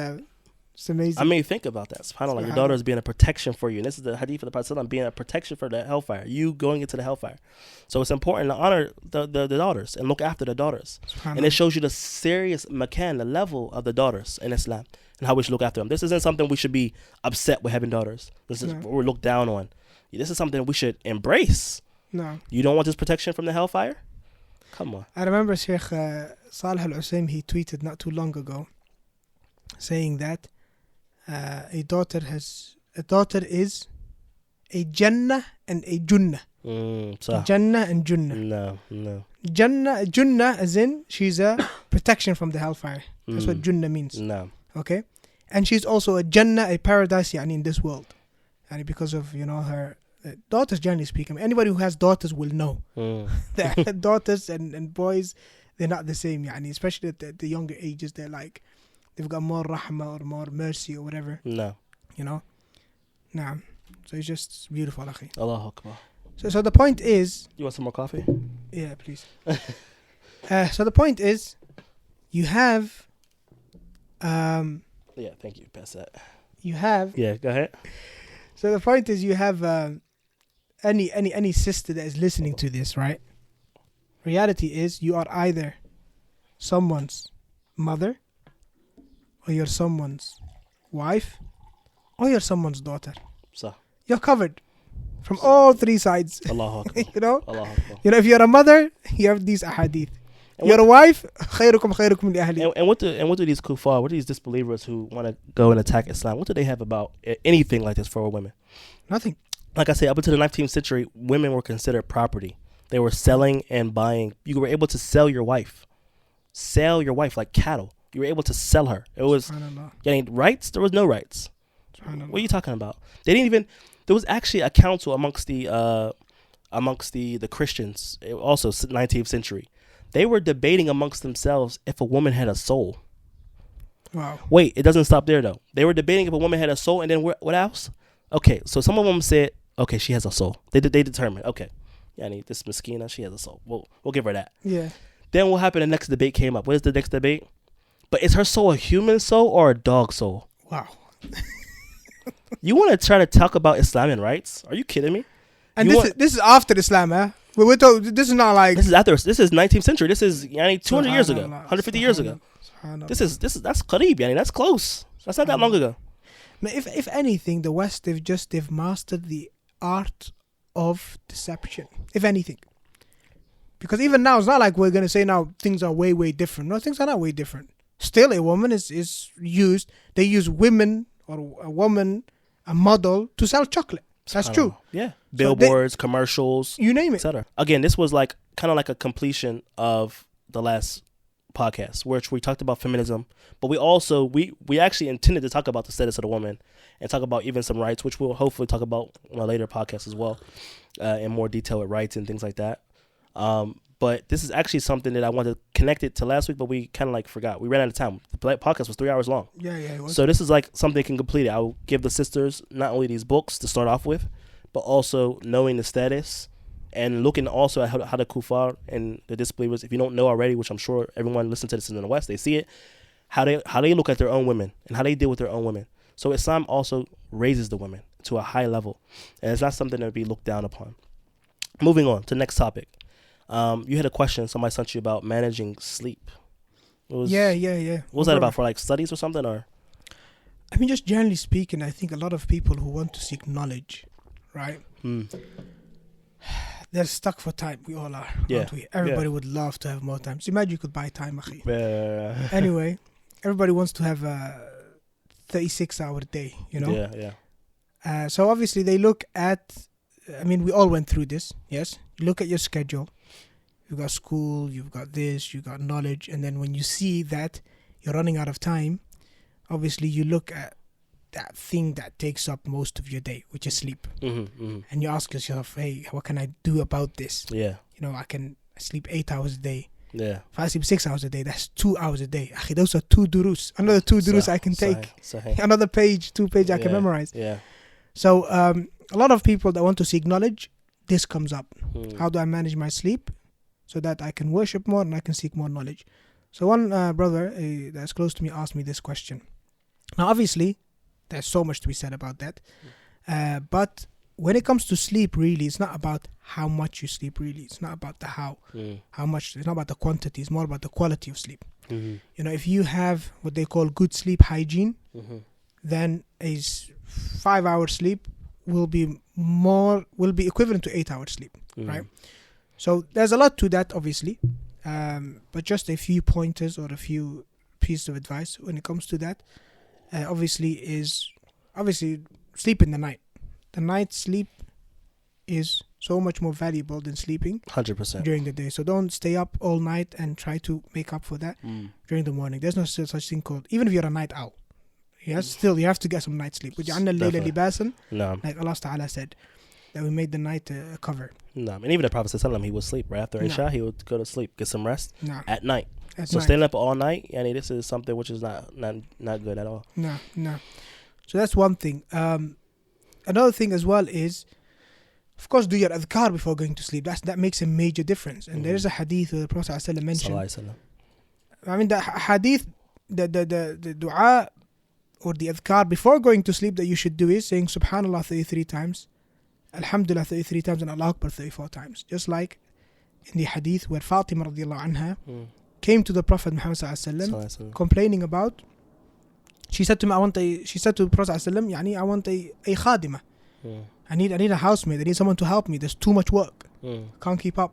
amazing. I mean, think about that. SubhanAllah, your daughter is being a protection for you. And this is the hadith of the Prophet being a protection for the hellfire. You going into the hellfire. So it's important to honor the daughters and look after the daughters. And it shows you the serious makan, the level of the daughters in Islam and how we should look after them. This isn't something we should be upset with having daughters. This is what we're looked down on. This is something we should embrace. No. You don't want this protection from the hellfire? Come on. I remember Shaykh Salih Al-Usaym, he tweeted not too long ago saying that a daughter is a Jannah and a Junnah. Jannah and Junnah. No. Junnah as in she's a protection from the hellfire. That's what Junnah means. No. Okay? And she's also a Jannah, a paradise in this world. And because of, her daughters, generally speaking. Anybody who has daughters will know that daughters and boys, they're not the same. Especially at the younger ages, they're like, they've got more rahmah or more mercy or whatever. No. Nah. So it's just beautiful, akhi. Allahu Akbar. So the point is... You want some more coffee? Yeah, please. So the point is, you have... yeah, thank you. Pass that. You have... Yeah, go ahead. So the point is, you have any sister that is listening to this, right? Reality is, you are either someone's mother, or you're someone's wife, or you're someone's daughter. So you're covered from all 3 sides. Allahu Akbar. Allahu Akbar. If you're a mother, you have these ahadith. You're a wife, khairukum li ahli. And what do these kuffar, what do these disbelievers who want to go and attack Islam, what do they have about anything like this for women? Nothing. Like I said, up until the 19th century, women were considered property. They were selling and buying. You were able to sell your wife like cattle. You were able to sell her. It was getting rights. There was no rights. What are you talking about? They didn't even. There was actually a council amongst the Christians. Also, 19th century. They were debating amongst themselves if a woman had a soul. Wow. Wait, it doesn't stop there though. They were debating if a woman had a soul, and then what else? Okay, so some of them said, okay, she has a soul. They determined, okay, this Miskina, she has a soul. We'll give her that. Yeah. Then what happened? The next debate came up. What is the next debate? But is her soul a human soul or a dog soul? Wow. You want to try to talk about Islamic rights? Are you kidding me? And this is after Islam, huh? This is not like... This is after. This is 19th century. This is 200 years ago. 150 years ago. That's qareeb, that's close. That's not that long ago. If anything, the West, they've mastered the art of deception. If anything. Because even now, it's not like we're going to say now things are way, way different. No, things are not way different. Still, a woman is used. They use women or a woman, a model, to sell chocolate. That's true. Yeah. Billboards, commercials, you name it, etc. Again, this was like kind of like a completion of the last podcast, which we talked about feminism, but we also we actually intended to talk about the status of the woman and talk about even some rights, which we'll hopefully talk about on a later podcast as well, in more detail with rights and things like that. But this is actually something that I wanted to connect it to last week, but we kind of like forgot. We ran out of time. The podcast was 3 hours long. Yeah, it was. So this is like something that can complete it. I will give the sisters not only these books to start off with, but also knowing the status and looking also at how the kuffar and the disbelievers, if you don't know already, which I'm sure everyone listening to this in the West, they see it, how they look at their own women and how they deal with their own women. So Islam also raises the women to a high level, and it's not something that would be looked down upon. Moving on to the next topic. You had a question somebody sent you about managing sleep. Yeah. What was that about, for like studies or something, or? I mean, just generally speaking, I think a lot of people who want to seek knowledge, right? They're stuck for time. We all are, aren't we? Everybody would love to have more time. So imagine you could buy time, akhi. Anyway, everybody wants to have a 36-hour day, you know? Yeah. So obviously they look at, I mean, we all went through this, yes? You look at your schedule. You've got school, you've got this, you've got knowledge. And then when you see that you're running out of time, obviously you look at that thing that takes up most of your day, which is sleep. And you ask yourself, hey, what can I do about this? Yeah. You know, I sleep 8 hours a day. Yeah. If I sleep 6 hours a day, that's 2 hours a day. Akhi, those are 2 durus. Another 2 durus I can take. Another page, 2 pages I can memorize. Yeah. So a lot of people that want to seek knowledge, this comes up. How do I manage my sleep so that I can worship more and I can seek more knowledge? So one brother that's close to me asked me this question. Now, obviously, there's so much to be said about that. But when it comes to sleep, really, it's not about how much you sleep, really. It's not about the how much. It's not about the quantity. It's more about the quality of sleep. You know, if you have what they call good sleep hygiene, then a 5-hour sleep will be equivalent to 8 hours sleep, right? So there's a lot to that, obviously. But just a few pointers or a few pieces of advice when it comes to that. Obviously sleep in the night. The night sleep is so much more valuable than sleeping 100% during the day. So don't stay up all night and try to make up for that during the morning. There's no such thing called, even if you're a night owl, yes, still you have to get some night sleep. Like Allah Ta'ala said, that we made the night a cover. And even the Prophet ﷺ, he would sleep right after Inshaa. He would go to sleep, get some rest at night. So staying up all night, this is something which is not good at all. No. So that's one thing. Another thing as well is, of course, do your adhkar before going to sleep. That makes a major difference. And there is a hadith where the Prophet ﷺ mentioned. I mean, the hadith, the dua or the adhkar before going to sleep that you should do is saying Subhanallah 33 times, Alhamdulillah 33 times, and Allahu Akbar 34 times. Just like in the hadith where Fatima radiallahu anha came to the Prophet Muhammad ﷺ complaining about. She said to him, she said to the Prophet ﷺ, I want a khadima. I need a housemaid. I need someone to help me. There's too much work. Can't keep up.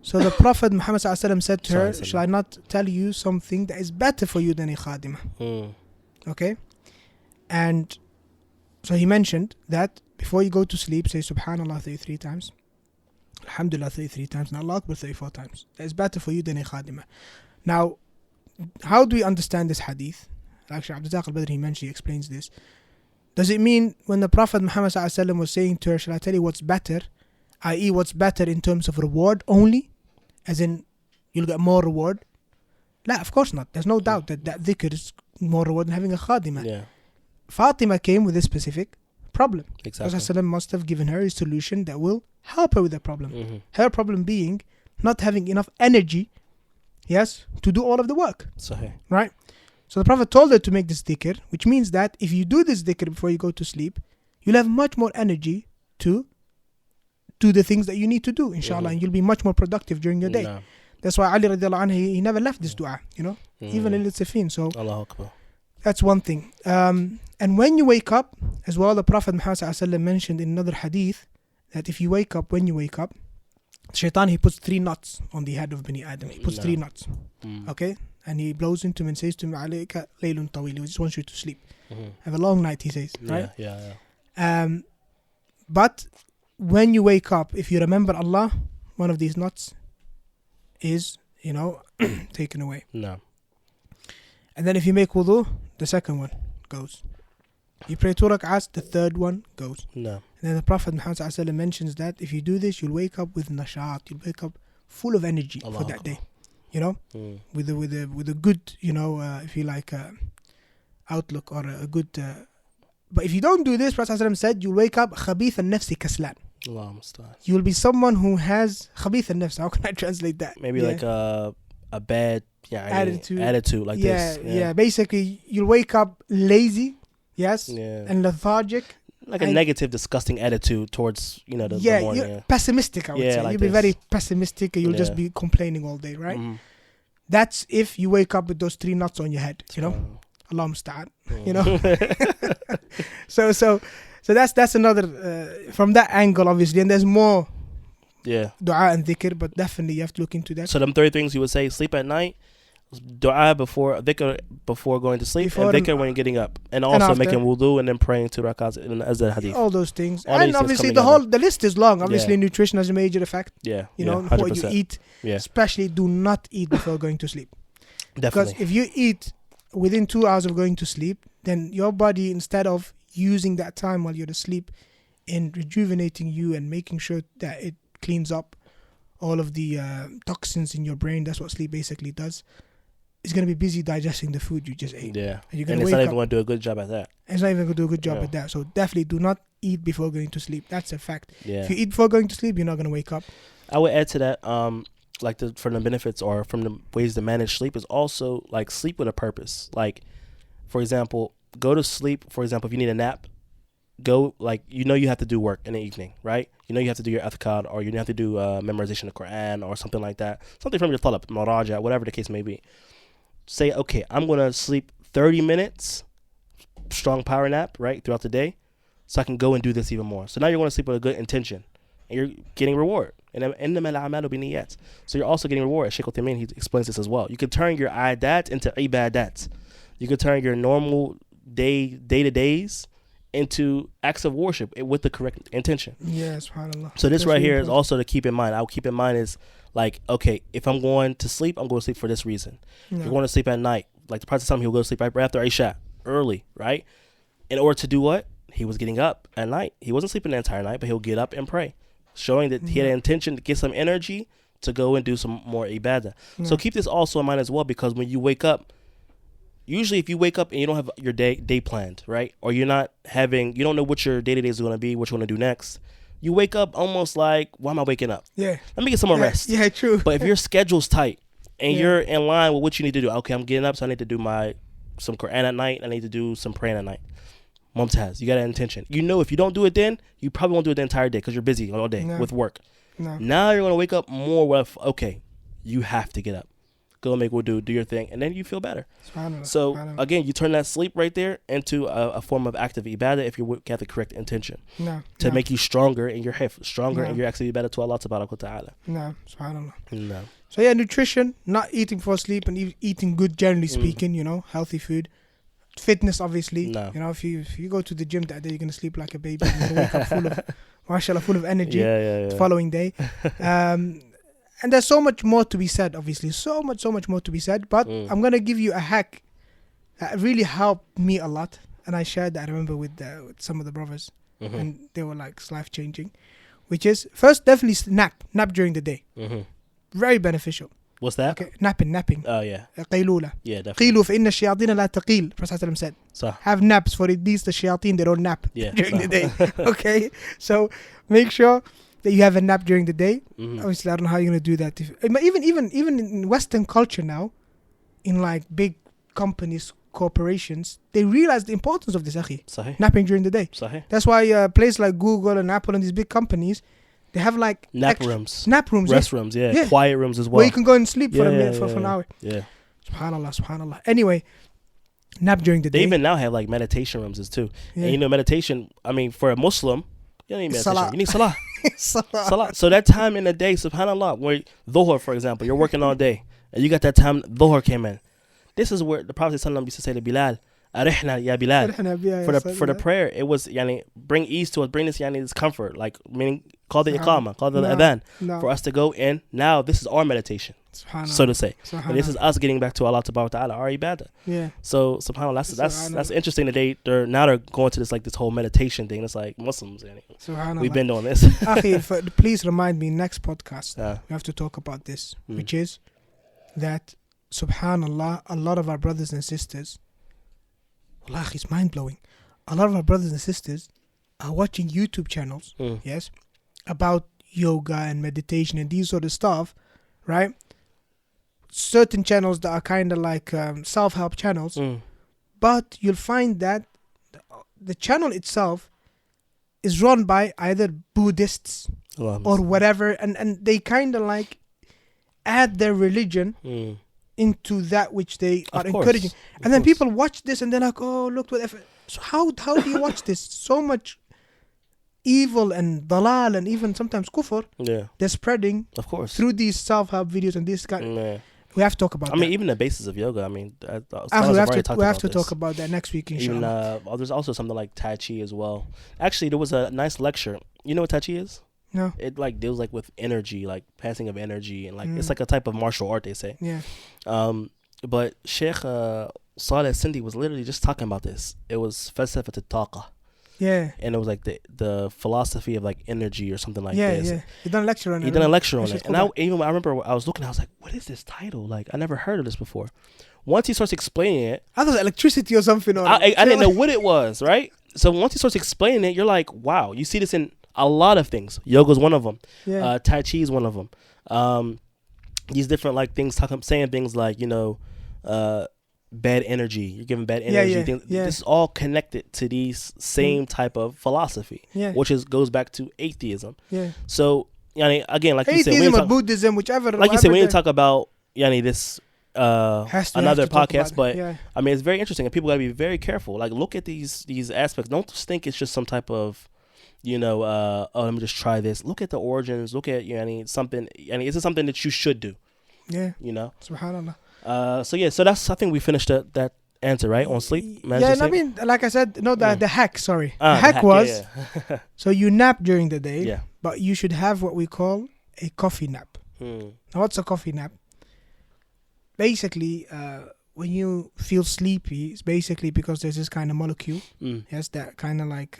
So the Prophet Muhammad ﷺ said to her, shall I not tell you something that is better for you than a khadima? Okay? And so he mentioned that before you go to sleep, say Subhanallah 33 times, Alhamdulillah 33 times, and Allahu Akbar 34 times. That is better for you than a khadima. Now, how do we understand this hadith? Actually, Abdul al-Badri, he explains this. Does it mean when the Prophet Muhammad ﷺ was saying to her, shall I tell you what's better, i.e. what's better in terms of reward only, as in you'll get more reward? No, of course not. There's no doubt that dhikr is more reward than having a khadima. Fatima came with a specific problem. Exactly. Prophet ﷺ must have given her a solution that will help her with the problem. Her problem being not having enough energy, yes, to do all of the work. Sahih. Right? So the Prophet told her to make this dhikr, which means that if you do this dhikr before you go to sleep, you'll have much more energy to do the things that you need to do, inshallah, and you'll be much more productive during your day. That's why Ali radiallahu anhu, he never left this dua, even in Al-Safin. So Allahu Akbar. That's one thing. And when you wake up, as well, the Prophet Muhammad ﷺ mentioned in another hadith that if you wake up, when you wake up, Shaitan, he puts 3 knots on the head of Bani Adam. He puts 3 knots. Okay? And he blows into him and says to him, Alayka laylun tawil. He just wants you to sleep. Have a long night, he says. Right? Yeah. But when you wake up, if you remember Allah, one of these knots is, taken away. No. And then if you make wudu, the second one goes. You pray 2 rak'ahs, the third one goes. No. And then the Prophet Muhammad ﷺ mentions that if you do this, you'll wake up with nashat. You'll wake up full of energy for that day. With a good, if you like, outlook or a good. But if you don't do this, Prophet ﷺ said, you'll wake up khabith al-nafsi kaslan. You'll be someone who has khabith al-nafs. How can I translate that? Maybe like a bad attitude like this. Yeah. Basically, you'll wake up lazy, and lethargic. Like a negative, disgusting attitude towards, the morning. You're pessimistic, I would say. Like you'll be very pessimistic and you'll just be complaining all day, right? That's if you wake up with those 3 nuts on your head, you know. Allahumma musta'an, you know. so that's another from that angle, obviously, and there's more. Yeah. Dua and dhikr, but definitely you have to look into that. So them 3 things you would say: sleep at night, dua before dhikr before going to sleep, and dhikr when you're getting up, and also making wudu and then praying 2 rakats as the hadith. All those things, all and obviously the list is long. Obviously, nutrition has a major effect. Yeah, you know 100%. What you eat. Yeah. Especially, do not eat before going to sleep. Definitely. Because if you eat within 2 hours of going to sleep, then your body, instead of using that time while you're asleep in rejuvenating you and making sure that it cleans up all of the toxins in your brain, that's what sleep basically does. It's going to be busy digesting the food you just ate. Yeah. And it's not even going to do a good job at that. It's not even going to do a good job at that. So definitely do not eat before going to sleep. That's a fact. Yeah. If you eat before going to sleep, you're not going to wake up. I would add to that, from the benefits or from the ways to manage sleep is also like sleep with a purpose. Like, for example, go to sleep. For example, if you need a nap, go, like, you have to do work in the evening, right? You have to do your adhkar, or you have to do memorization of the Quran or something like that. Something from your talab, maraja, whatever the case may be. Say, okay, I'm going to sleep 30 minutes, strong power nap, right, throughout the day, so I can go and do this even more. So now you're going to sleep with a good intention, and you're getting reward. So you're also getting reward. Shaykh Aadil, he explains this as well. You could turn your adat into ibadat. You could turn your normal day-to-days into acts of worship with the correct intention. Yeah, subhanAllah. So this right here is also to keep in mind. I'll keep in mind is like, okay, if I'm going to sleep, I'm going to sleep for this reason. If you're going to sleep at night, like the Prophet said, he'll go to sleep right after Isha, early, right? In order to do what? He was getting up at night. He wasn't sleeping the entire night, but he'll get up and pray, showing that he had an intention to get some energy to go and do some more ibadah. So keep this also in mind as well, because when you wake up, usually if you wake up and you don't have your day planned, right? Or you don't know what your day-to-day is going to be, what you're going to do next. You wake up almost like, why am I waking up? Yeah. Let me get some more rest. Yeah, true. But if your schedule's tight and you're in line with what you need to do, okay, I'm getting up, so I need to do some Quran at night. I need to do some praying at night. Mumtaz, you got an intention. If you don't do it then, you probably won't do it the entire day because you're busy all day with work. Now you're going to wake up more with, okay, you have to get up. Go make wudu, do your thing, and then you feel better. So again, you turn that sleep right there into a form of active ibadah if you have the correct intention to make you stronger in your hifz, stronger in your active ibadah to Allah Tabaraka wa Ta'ala. Subhanallah. So yeah, nutrition, not eating before sleep, and eating good, generally speaking, healthy food. Fitness, obviously. If you go to the gym that day, you're going to sleep like a baby. You're going to wake up full of, mashallah, full of energy the following day. And there's so much more to be said, obviously. So much more to be said. But I'm going to give you a hack that really helped me a lot. And I shared that, I remember, with some of the brothers. And they were like life-changing. Which is, first, definitely nap. Nap during the day. Very beneficial. What's that? Okay, napping. Oh, yeah. قيلولة. Yeah, definitely. قيلوا فإن الشياطين لا تقيل. Prophet said. Have naps, for at least the shayateen, they don't nap during the day. Okay? So, make sure that you have a nap during the day. Obviously, I don't know how you're going to do that. Even in Western culture now, in like big companies, corporations, they realize the importance of this, akhi. Napping during the day. Sahih. That's why places like Google and Apple and these big companies, they have like nap rooms, rest rooms, quiet rooms as well, where you can go and sleep for an hour. Yeah. Subhanallah. Anyway, nap during the day. They even now have like meditation rooms too. And meditation, I mean, for a Muslim, you don't need meditation. Salah. You need salah. Salah. So that time in the day, subhanallah, where Dhuhr, for example, you're working all day, and you got that time Dhuhr came in. This is where the Prophet ﷺ used to say to Bilal, Arihna ya Bilal. For the prayer, it was bring ease to us, bring this comfort, like meaning call the iqama, call the adhan, for us to go in. Now this is our meditation, so to say. And this is us getting back to Allah Tabaraka wa Ta'ala, our ibadah. Yeah. So subhanallah, that's interesting that they're going to this whole meditation thing. It's like Muslims, we've been doing this. Akhi, please remind me next podcast. We have to talk about this, which is that subhanallah, a lot of our brothers and sisters, wallahi, it's mind blowing. A lot of our brothers and sisters are watching YouTube channels, yes, about yoga and meditation and these sort of stuff, right? Certain channels that are kind of like self-help channels, but you'll find that the channel itself is run by either Buddhists or whatever, and they kind of like add their religion into that which they are Of course. encouraging. Of And then course. people watch this and they're like, oh, look what effort. So how do you watch this? So much evil and dalal and even sometimes kufr Yeah. they're spreading Of course. through these self-help videos and this kind. Yeah. We have to talk about I mean, that. even the basis of yoga. I mean, we have to talk about that next week, Even inshallah. there's also something like Tai Chi as well. Actually, there was a nice lecture. You know what Tai Chi is? No. It like deals like with energy, like passing of energy, and like it's like a type of martial art, they say. Yeah. But Shaykh Saleh Sindhi was literally just talking about this. It was Falsafat al-Taqa. Yeah. And it was like the philosophy of like energy or something like Yeah, this. yeah. He done a lecture on it. He did a lecture on should it. And go even I remember I was looking, I was like, what is this title? Like, I never heard of this before. Once he starts explaining it, I thought it was electricity or something. I didn't know what it was, right? So once he starts explaining it, you're like, wow. You see this in a lot of things. Yoga's one of them. Yeah. Tai Chi is one of them. These different like things, saying things like, bad energy. You're giving bad energy. This is all connected to these same type of philosophy, which goes back to atheism. Yeah. So, again, like you said, atheism or Buddhism, whichever. Like you said, we need to talk about this Have another to talk podcast, about but it. I mean, it's very interesting, and people got to be very careful. Like, look at these aspects. Don't just think it's just some type of, oh, let me just try this. Look at the origins. Look at something. Is it something that you should do? Yeah. Subhanallah. So that's, I think we finished that answer, right, on sleep. Yeah, and I mean, like I said, the hack. Sorry, the hack was so you nap during the day, but you should have what we call a coffee nap. Now, what's a coffee nap? Basically, when you feel sleepy, it's basically because there's this kind of molecule. Yes, that kind of like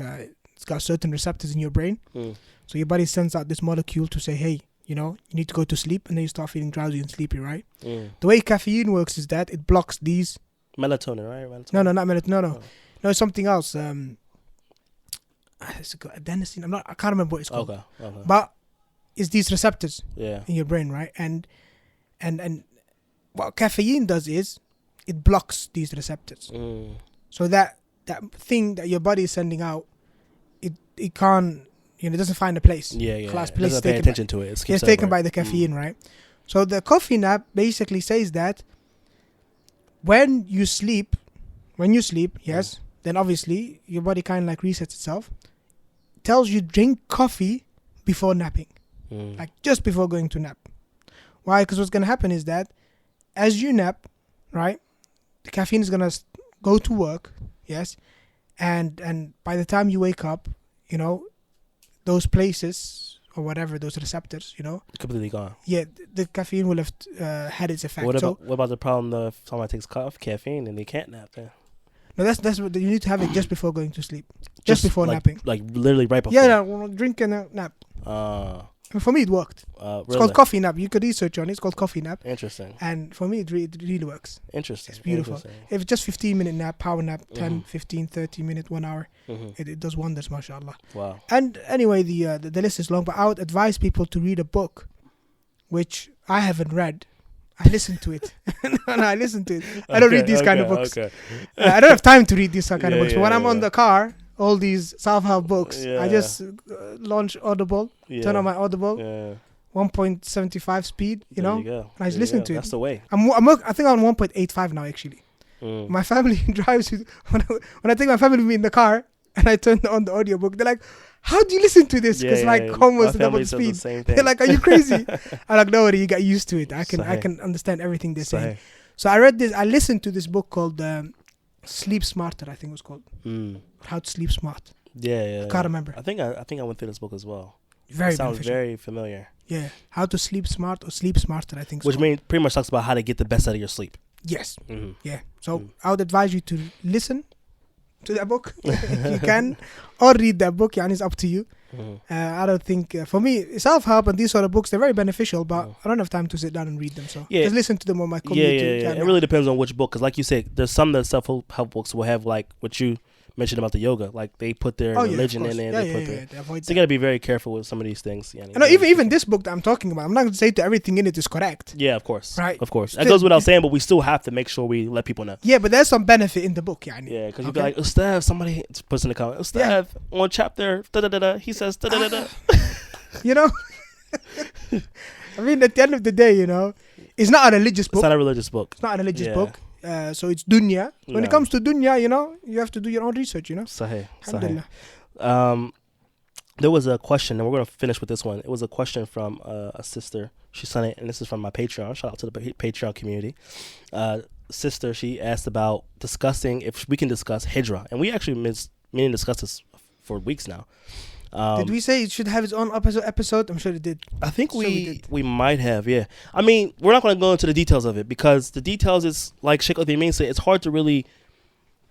it's got certain receptors in your brain. So your body sends out this molecule to say, hey, you need to go to sleep, and then you start feeling drowsy and sleepy, right? The way caffeine works is that it blocks these. Melatonin, right? Melatonin. No, not melatonin. No, it's something else. It's adenosine. I can't remember what it's called. Okay. But it's these receptors in your brain, right? And what caffeine does is it blocks these receptors. So that thing that your body is sending out, it can't. It doesn't find a place. Class place doesn't pay attention to it. It's taken by the caffeine, right? So the coffee nap basically says that when you sleep, yes, then obviously your body kind of like resets itself. Tells you drink coffee before napping, like just before going to nap. Why? Because what's going to happen is that as you nap, right, the caffeine is going to go to work, yes, and by the time you wake up, those places or whatever, those receptors, completely gone. Yeah, the caffeine will have had its effect. What about the problem if someone takes caffeine and they can't nap? Then? No, that's what you need to have it just before going to sleep, just before napping. Like literally right before. Yeah, drink and nap. For me, it worked. It's called coffee nap. You could research on it. It's called coffee nap. Interesting. And for me, it really works. Interesting. It's beautiful. If it's just 15-minute nap, power nap, 10, 15, 30 minute, 1 hour, it does wonders, mashallah. Wow. And anyway, the list is long, but I would advise people to read a book, which I haven't read. I listen to it. I listen to it. I don't read these kind of books. I don't have time to read these kind of books. But when I'm on the car, all these self-help books, I just launch Audible, turn on my Audible, 1.75 speed, There you go. and I just listen to it. That's the way. I think I'm on 1.85 now, actually. My family drives with, when I take my family with me in the car and I turn on the audiobook, they're like, how do you listen to this? Because almost double speed. They're like, are you crazy? I'm like, no worry, you got used to it. I can understand everything they're saying. So I listened to this book called Sleep Smarter, I think it was called. How to Sleep Smart. I can't remember. I think I went through this book as well. Very sounds beneficial. very familiar. Yeah, How to Sleep Smart or Sleep Smarter, I think. Which pretty much talks about how to get the best out of your sleep. Yes. Yeah. So I would advise you to listen to that book if you can, or read that book. It's up to you. I don't think for me self-help and these sort of books, they're very beneficial, but I don't have time to sit down and read them, so just listen to them on my commute. It really depends on which book, because like you said, there's some that self-help books will have like what you mentioned about the yoga, like they put their religion in it. So you got to be very careful with some of these things. No, even this book that I'm talking about, I'm not going to say that everything in it is correct. Yeah, of course. Right. Of course. That goes without saying, but we still have to make sure we let people know. Yeah, but there's some benefit in the book. Yeah, because you'd be like, Ustaadh, somebody puts in the comment, Ustaadh, on chapter, he says, I mean, at the end of the day, It's not a religious book. It's not a religious book. It's not a religious book. So it's dunya. When it comes to dunya, you have to do your own research, Sahih. Alhamdulillah. There was a question, and we're going to finish with this one. It was a question from a sister. She sent it, and this is from my Patreon. Shout out to the Patreon community. Sister, she asked about discussing, if we can discuss Hijrah. And we actually meaning to discuss this for weeks now. Did we say it should have its own episode? I'm sure it did. I think we might have, yeah. I mean, we're not going to go into the details of it because the details is, like Shaykh Aadil said, it's hard to really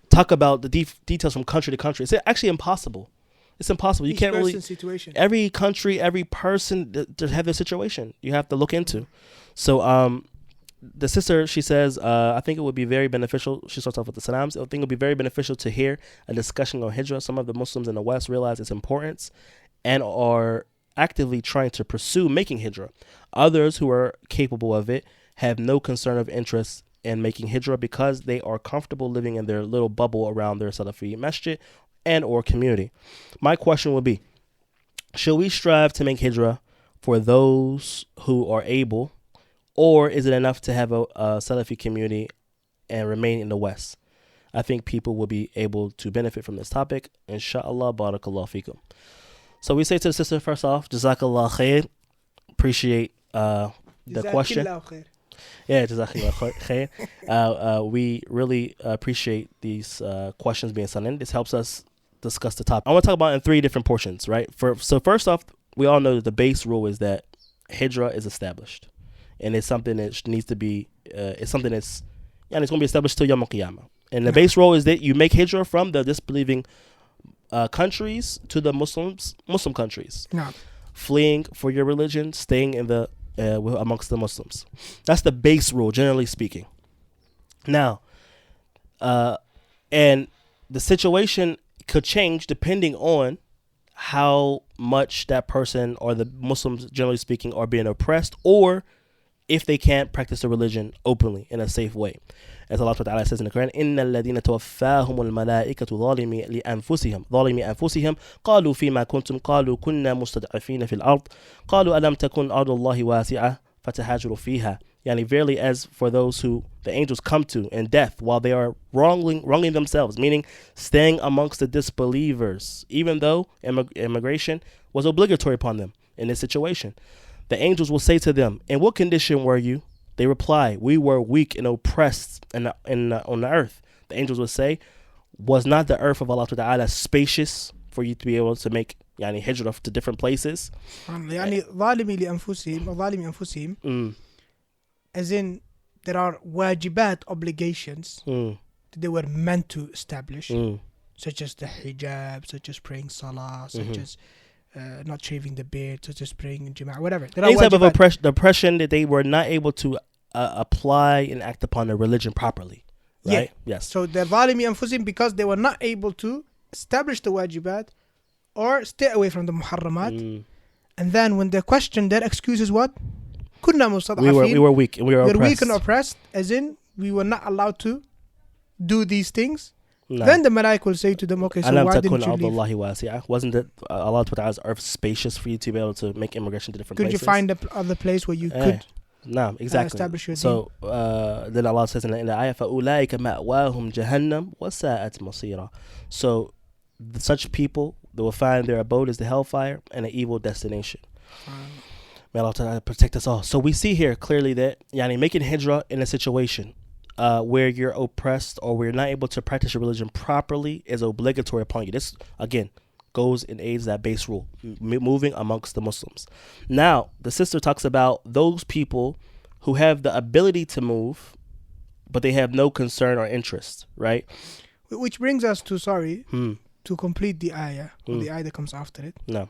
talk about the details from country to country. It's actually impossible. It's impossible. You can't really. Situation. Every country, every person to have their situation, you have to look into. So, the sister, she says, I think it would be very beneficial. She starts off with the salams. I think it would be very beneficial to hear a discussion on Hijrah. Some of the Muslims in the West realize its importance and are actively trying to pursue making Hijrah. Others who are capable of it have no concern of interest in making Hijrah because they are comfortable living in their little bubble around their Salafi masjid and or community. My question would be, should we strive to make Hijrah for those who are able, or is it enough to have a Salafi community and remain in the West? I think people will be able to benefit from this topic. Inshaa Allāh, Baarkha Feekum. So we say to the sister, first off, Jazakallah khair. Appreciate the question. Yeah, Jazakallah khair. We really appreciate these questions being sent in. This helps us discuss the topic. I want to talk about it in 3 different portions, right? So first off, we all know that the base rule is that Hijrah is established. And it's something that needs to be, it's something that's, it's going to be established till Yawm al-Qiyamah. And the base rule is that you make Hijrah from the disbelieving countries to the Muslim countries. No. Fleeing for your religion, staying in the amongst the Muslims. That's the base rule, generally speaking. Now, and the situation could change depending on how much that person or the Muslims, generally speaking, are being oppressed, or if they can't practice the religion openly in a safe way. As Allah Ta'ala says in the Quran, إِنَّ الَّذِينَ تَوَفَّاهُمُ الْمَلَائِكَةُ ظَالِمِي أَنفُسِهِمْ قَالُوا فِي مَا كُنْتُمْ قَالُوا كُنَّا مُسْتَضْعَفِينَ فِي الْأَرْضِ قَالُوا أَلَمْ تَكُنْ أَرْضُ اللَّهِ وَاسِعَةً فَتَهَاجُرُوا فِيهَا. Yani verily, as for those who the angels come to in death while they are wronging themselves, meaning staying amongst the disbelievers, even though immigration was obligatory upon them in this situation. The angels will say to them, in what condition were you? They reply, we were weak and oppressed on the earth. The angels will say, was not the earth of Allah Ta'ala spacious for you to be able to make Hijrah to different places? As in, there are wajibat, obligations that they were meant to establish, such as the hijab, such as praying salah, such as not shaving the beard, such as praying in Jama'ah, whatever. Any type of oppression that they were not able to apply and act upon their religion properly. Right? Yeah. Yes. So the zalimi anfusihim, because they were not able to establish the wajibat or stay away from the muharramat. And then when they're questioned, their excuse is what? Kunna mustad'afin. We were weak and we were oppressed. We were weak and oppressed, as in we were not allowed to do these things. No. Then the Malaik will say to them, okay, so why didn't you leave? Wasn't it Allah Ta'ala's earth spacious for you to be able to make immigration to different places? Could you find another place where you could establish your deen? So then Allah says in the ayah, فَأُولَٰئِكَ مَأْوَاهُمْ جَهَنَّمْ وَسَاءَتْ مَصِيرًا. So such people, they will find their abode is the hellfire and an evil destination. May Allah Ta'ala protect us all. So we see here clearly that making Hijrah in a situation where you're oppressed or where you're not able to practice your religion properly is obligatory upon you. This, again, goes and aids that base rule, moving amongst the Muslims. Now, the sister talks about those people who have the ability to move, but they have no concern or interest, right? Which brings us to, to complete the ayah, or the ayah that comes after it. No.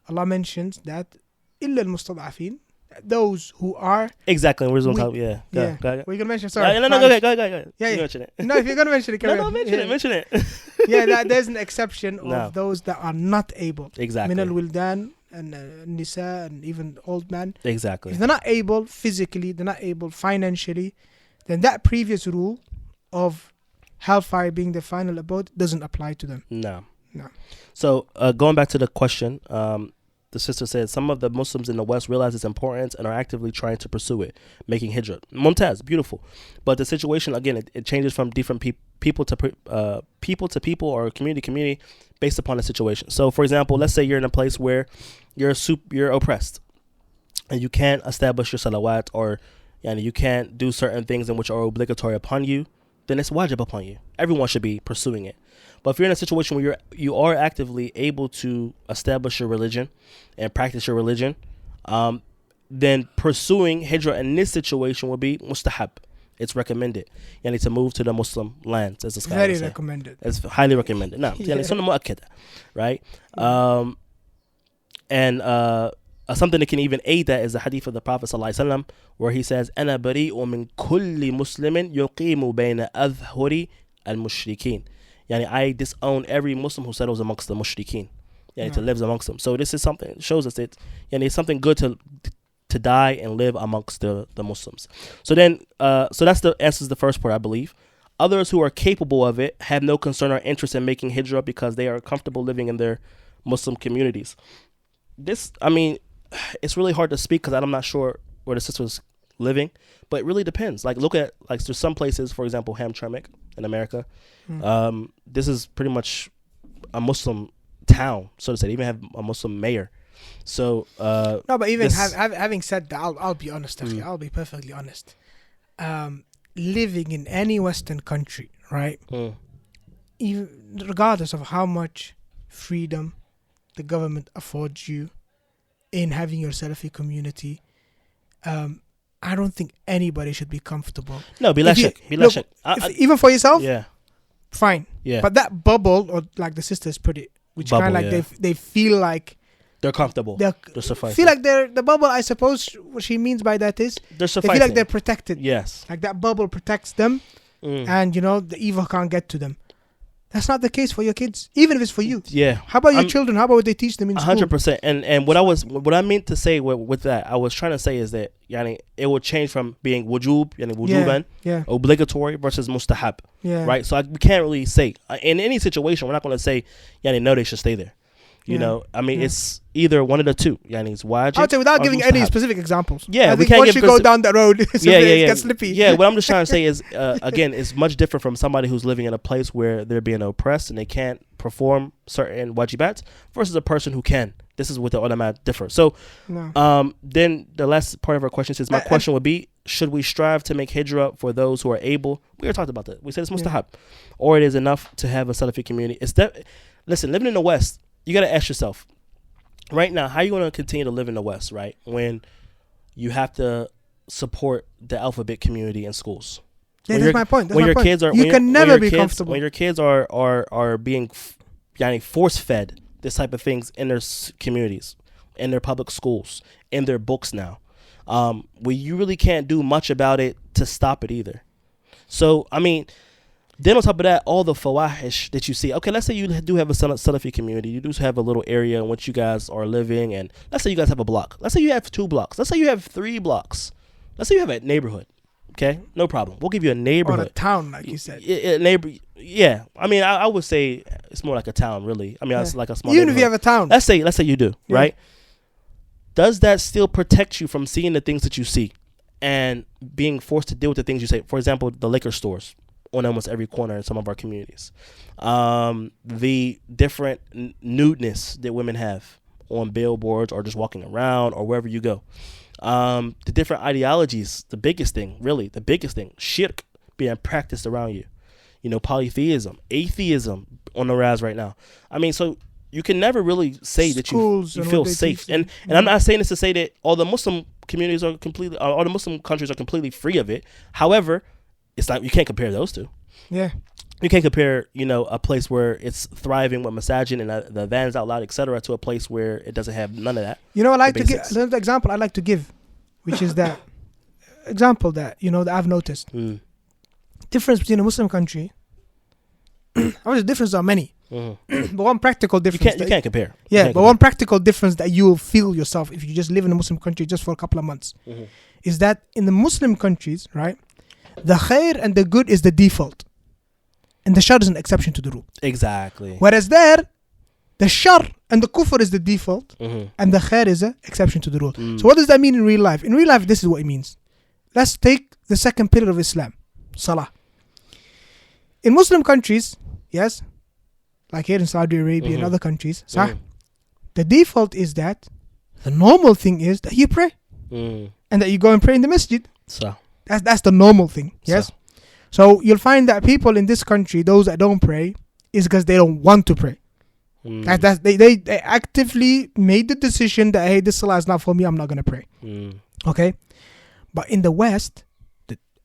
Allah mentions that إِلَّا الْمُسْتَضْعَفِينَ, those who are exactly. We're going to talk. Yeah. Go ahead. We're gonna mention. Sorry. No. Go ahead. Yeah. You mention it. No, if you're gonna mention it, no, mention it. Yeah, there's an exception of those that are not able. Exactly. Min al-wildan and nisa and even old man. Exactly. If they're not able physically, they're not able financially, then that previous rule of hellfire being the final abode doesn't apply to them. No. No. So going back to the question, the the sister said, some of the Muslims in the West realize its importance and are actively trying to pursue it, making hijrah. Mumtaz, beautiful. But the situation, again, it changes from different people to people or community to community based upon the situation. So, for example, let's say you're in a place where you're oppressed and you can't establish your salawat, or you can't do certain things in which are obligatory upon you, then it's wajib upon you. Everyone should be pursuing it. But if you're in a situation where you are actively able to establish your religion and practice your religion, then pursuing hijrah in this situation would be mustahab. It's recommended. You need to move to the Muslim lands, as the scholars Very say. recommended. It's highly recommended. Now, sunnah mu'akkada, right? Something that can even aid that is the hadith of the Prophet ﷺ, where he says, "Ana bari'u min kulli muslimin yuqimu bayna adhhuri al-mushrikeen." Yani, I disown every Muslim who settles amongst the mushrikeen. To live amongst them. So this is something, shows us that it's something good to die and live amongst the Muslims. So then, so that's the answers the first part, I believe. Others who are capable of it have no concern or interest in making hijrah because they are comfortable living in their Muslim communities. This, it's really hard to speak because I'm not sure where the sister was living, but it really depends. Like, look at, like, there's some places, for example, Hamtramck in America. This is pretty much a Muslim town, so to say. They even have a Muslim mayor. So no, but even having said that, I'll be honest, I'll be perfectly honest. Living in any Western country, right? Even regardless of how much freedom the government affords you in having your Salafi community, I don't think anybody should be comfortable. No, be less shak. Even for yourself, fine. Yeah. But that bubble, or like the sisters put it, which kind of like they feel like they're comfortable. They're sufficing. Feel like they're the bubble. I suppose what she means by that is they're sufficing. They feel like they're protected. Yes. Like that bubble protects them, and the evil can't get to them. That's not the case for your kids, even if it's for you. Yeah. How about your children? How about what they teach them in school? 100%. And what I meant to say with that, I was trying to say is that it will change from being wujuban, obligatory, versus mustahab. Yeah. Right. So we can't really say in any situation we're not going to say no, they should stay there. It's either one of the two. It's wajib. I'd say without giving any specific examples. Yeah, I think once you go down that road, it gets slippy. Yeah, what I'm just trying to say is, again, it's much different from somebody who's living in a place where they're being oppressed and they can't perform certain wajibat versus a person who can. This is what the ulama differ. So, then the last part of our question is, my question would be, should we strive to make hijrah for those who are able? We already talked about that. We said it's mustahab, or it is enough to have a Salafi community. Listen, living in the West, you got to ask yourself, right now, how are you going to continue to live in the West, right, when you have to support the alphabet community in schools? Yeah, that's my point. When your kids are, you can never be comfortable. When your kids are being force-fed this type of things in their communities, in their public schools, in their books now, where you really can't do much about it to stop it either. So, then on top of that, all the fawahish that you see. Okay, let's say you do have a Salafi community. You do have a little area in which you guys are living, and let's say you guys have a block. Let's say you have 2 blocks. Let's say you have 3 blocks. Let's say you have a neighborhood. Okay, no problem. We'll give you a neighborhood. Or a town, like you said. Yeah. I would say it's more like a town, really. It's like a small Even if you have a town. Let's say you do, right? Does that still protect you from seeing the things that you see and being forced to deal with the things you say? For example, the liquor stores on almost every corner in some of our communities. The different nudeness that women have on billboards or just walking around or wherever you go. The different ideologies, the biggest thing, shirk being practiced around you. Polytheism, atheism on the rise right now. So you can never really say that you feel safe. And I'm not saying this to say that all the Muslim communities are completely, all the Muslim countries are completely free of it. However, it's like you can't compare those two. Yeah. You can't compare, a place where it's thriving with masajid and the vans out loud, etc., to a place where it doesn't have none of that. I like to give another example I like to give, which is that example that, that I've noticed. Difference between a Muslim country. The differences are many. But one practical difference. You can't compare. Yeah, but one practical difference that you will feel yourself if you just live in a Muslim country just for a couple of months is that in the Muslim countries, right, the khair and the good is the default. And the shar is an exception to the rule. Exactly. Whereas there, The shar and the kufr is the default, and the khair is an exception to the rule. So what does that mean in real life? In real life, this is what it means. Let's take the second pillar of Islam, salah. In Muslim countries, yes, like here in Saudi Arabia and other countries, the default is that the normal thing is that you pray and that you go and pray in the masjid. That's the normal thing, yes. So you'll find that people in this country, those that don't pray, is because they don't want to pray. They actively made the decision that, hey, this salah is not for me, I'm not going to pray. Okay? But in the West,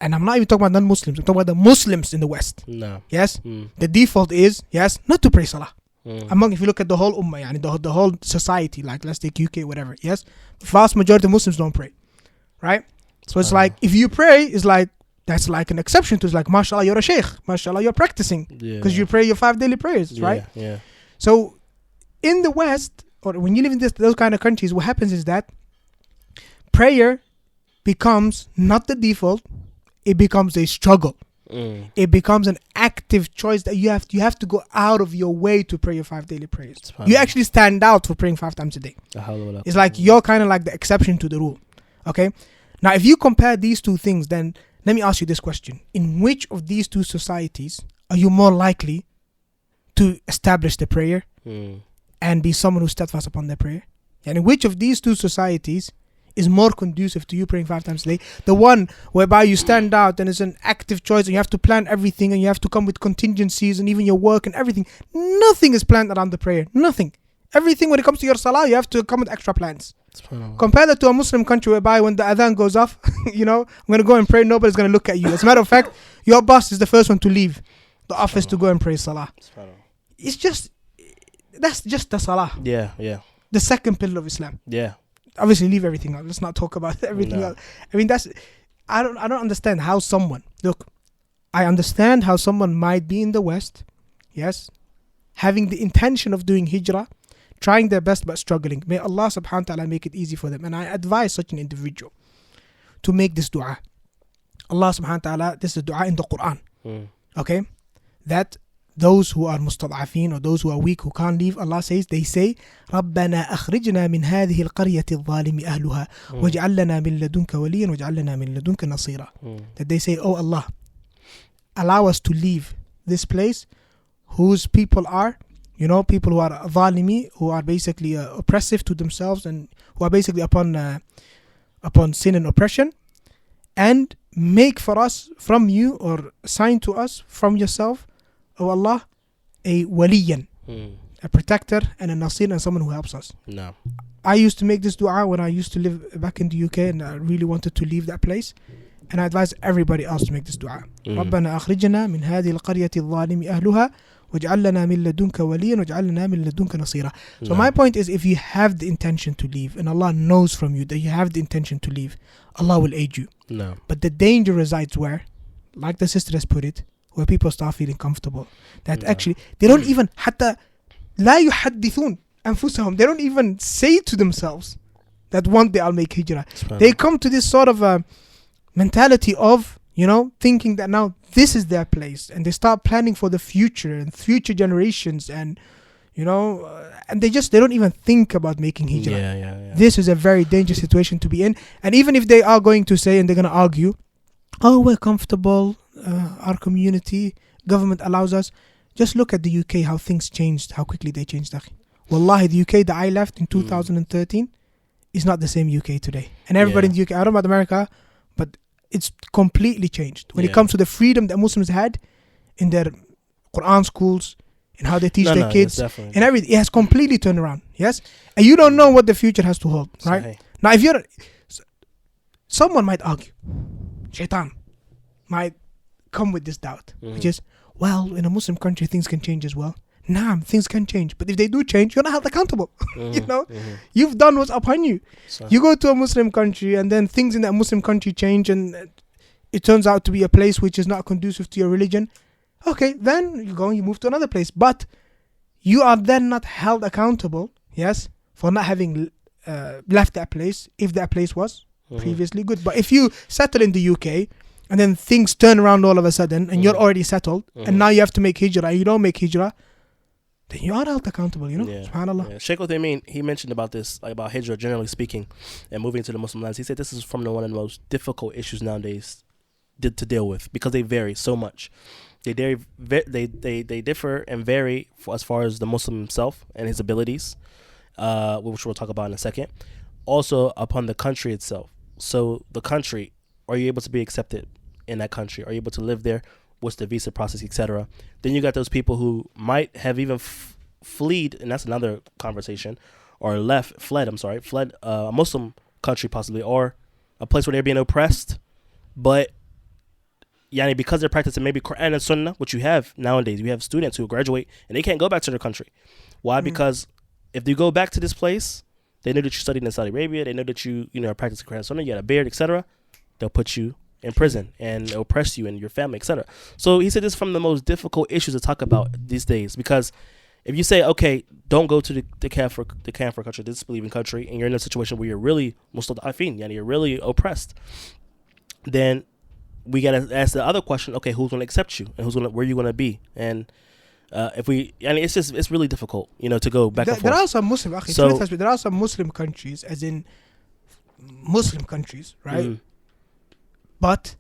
and I'm not even talking about non-Muslims, I'm talking about the Muslims in the West. Yes? The default is, yes, not to pray salah. If you look at the whole ummah, the whole society, like let's take UK, whatever, yes? The vast majority of Muslims don't pray. Right? So it's like, if you pray, it's like, that's like an exception to, it's like, mashallah, you're a shaykh. Mashallah, you're practicing. Because you pray your 5 daily prayers, right? So in the West, or when you live in those kind of countries, what happens is that prayer becomes not the default, it becomes a struggle. It becomes an active choice that you have to go out of your way to pray your 5 daily prayers. You actually stand out for praying 5 times a day. It's like you're kind of like the exception to the rule. Okay? Now, if you compare these two things, then let me ask you this question. In which of these two societies are you more likely to establish the prayer and be someone who's steadfast upon their prayer? And in which of these two societies is more conducive to you praying 5 times a day? The one whereby you stand out and it's an active choice and you have to plan everything and you have to come with contingencies and even your work and everything. Nothing is planned around the prayer. Nothing. Everything when it comes to your salah, you have to come with extra plans. Compare that to a Muslim country whereby when the adhan goes off, I'm going to go and pray, nobody's going to look at you. As a matter of fact, your boss is the first one to leave the office to go and pray salah. It's just, that's just the salah. The second pillar of Islam. Obviously leave everything out. Let's not talk about everything else. I mean, I don't understand how someone, I understand how someone might be in the West, yes, having the intention of doing hijrah, trying their best but struggling. May Allah subhanahu wa ta'ala make it easy for them. And I advise such an individual to make this dua. Allah subhanahu wa ta'ala, this is a dua in the Quran. Okay? That those who are mustad'afin or those who are weak, who can't leave, Allah says, they say, رَبَّنَا أَخْرِجْنَا مِنْ هَذِهِ الْقَرْيَةِ الظَّالِمِ أَهْلُهَا وَاجْعَلْ لَنَا مِنْ لَدُنْكَ وَلِيًّا وَاجْعَلْ لَنَا مِنْ لَدُنْكَ نَصِيرًا. That they say, oh Allah, allow us to leave this place whose people are, people who are zalimi, who are basically oppressive to themselves and who are basically upon sin and oppression, and make for us from you, or assign to us from yourself, O Allah, a waliyan, a protector and a nasir, and someone who helps us. I used to make this dua when I used to live back in the UK and I really wanted to leave that place, and I advise everybody else to make this dua. رَبَّنَا أَخْرِجْنَا مِنْ هَذِهِ الْقَرْيَةِ الظَّالِمِ أَهْلُهَا وَاجْعَلْ لَنَا مِنْ لَدُنْكَ وَلِيًّا وَاجْعَلْ لَنَا مِنْ لَدُنْكَ نَصِيرًا. So my point is, if you have the intention to leave, and Allah knows from you that you have the intention to leave, Allah will aid you. But the danger resides where, like the sister has put it, where people start feeling comfortable. That actually, they don't even, حتى لا يحدثون أنفسهم, they don't even say to themselves that one day I'll make hijrah. They come to this sort of mentality of, thinking that now this is their place, and they start planning for the future and future generations, and and they don't even think about making hijrah. This is a very dangerous situation to be in. And even if they are going to say, and they're going to argue, oh, we're comfortable, our community, government allows us, just look at the UK, how things changed, how quickly they changed. Wallahi, the UK that I left in 2013 is not the same UK today. And everybody in the UK, I don't know about America, but it's completely changed when it comes to the freedom that Muslims had in their Quran schools, in how they teach their kids, and everything. It has completely turned around. Yes, and you don't know what the future has to hold, right? Now, if someone might argue, Shaitan might come with this doubt, which is, well, in a Muslim country things can change as well. Naam, things can change, but if they do change, you're not held accountable. You've done what's upon you. You go to a Muslim country and then things in that Muslim country change and it turns out to be a place which is not conducive to your religion. Okay, then you move to another place, but you are then not held accountable, yes, for not having left that place if that place was previously good. But if you settle in the UK and then things turn around all of a sudden and you're already settled and now you have to make hijrah, you don't make hijrah, then you are held accountable, subhanAllah. Yeah. Shaykh Aadil, he mentioned about this, like about Hijrah generally speaking, and moving to the Muslim lands. He said this is from one of the most difficult issues nowadays to deal with, because they vary so much. They differ and vary as far as the Muslim himself and his abilities, which we'll talk about in a second. Also upon the country itself. So the country, are you able to be accepted in that country? Are you able to live there? What's the visa process, etc.? Then you got those people who might have even fled, and that's another conversation, or fled a Muslim country possibly, or a place where they're being oppressed, but because they're practicing maybe Quran and Sunnah, which you have nowadays. You have students who graduate and they can't go back to their country. Why? Because if you go back to this place, they know that you studied in Saudi Arabia, they know that you are practicing Quran and Sunnah, you had a beard, etc. They'll put you in prison and oppress you and your family, etc. So he said this is from the most difficult issues to talk about these days, because if you say, okay, don't go to the Kafir country, the disbelieving country, and you're in a situation where you're really mustad'afin, you're really oppressed, then we gotta ask the other question: okay, who's gonna accept you, and where you gonna be? And it's really difficult, to go back and forth. There are some there are some Muslim countries, as in Muslim countries, right? But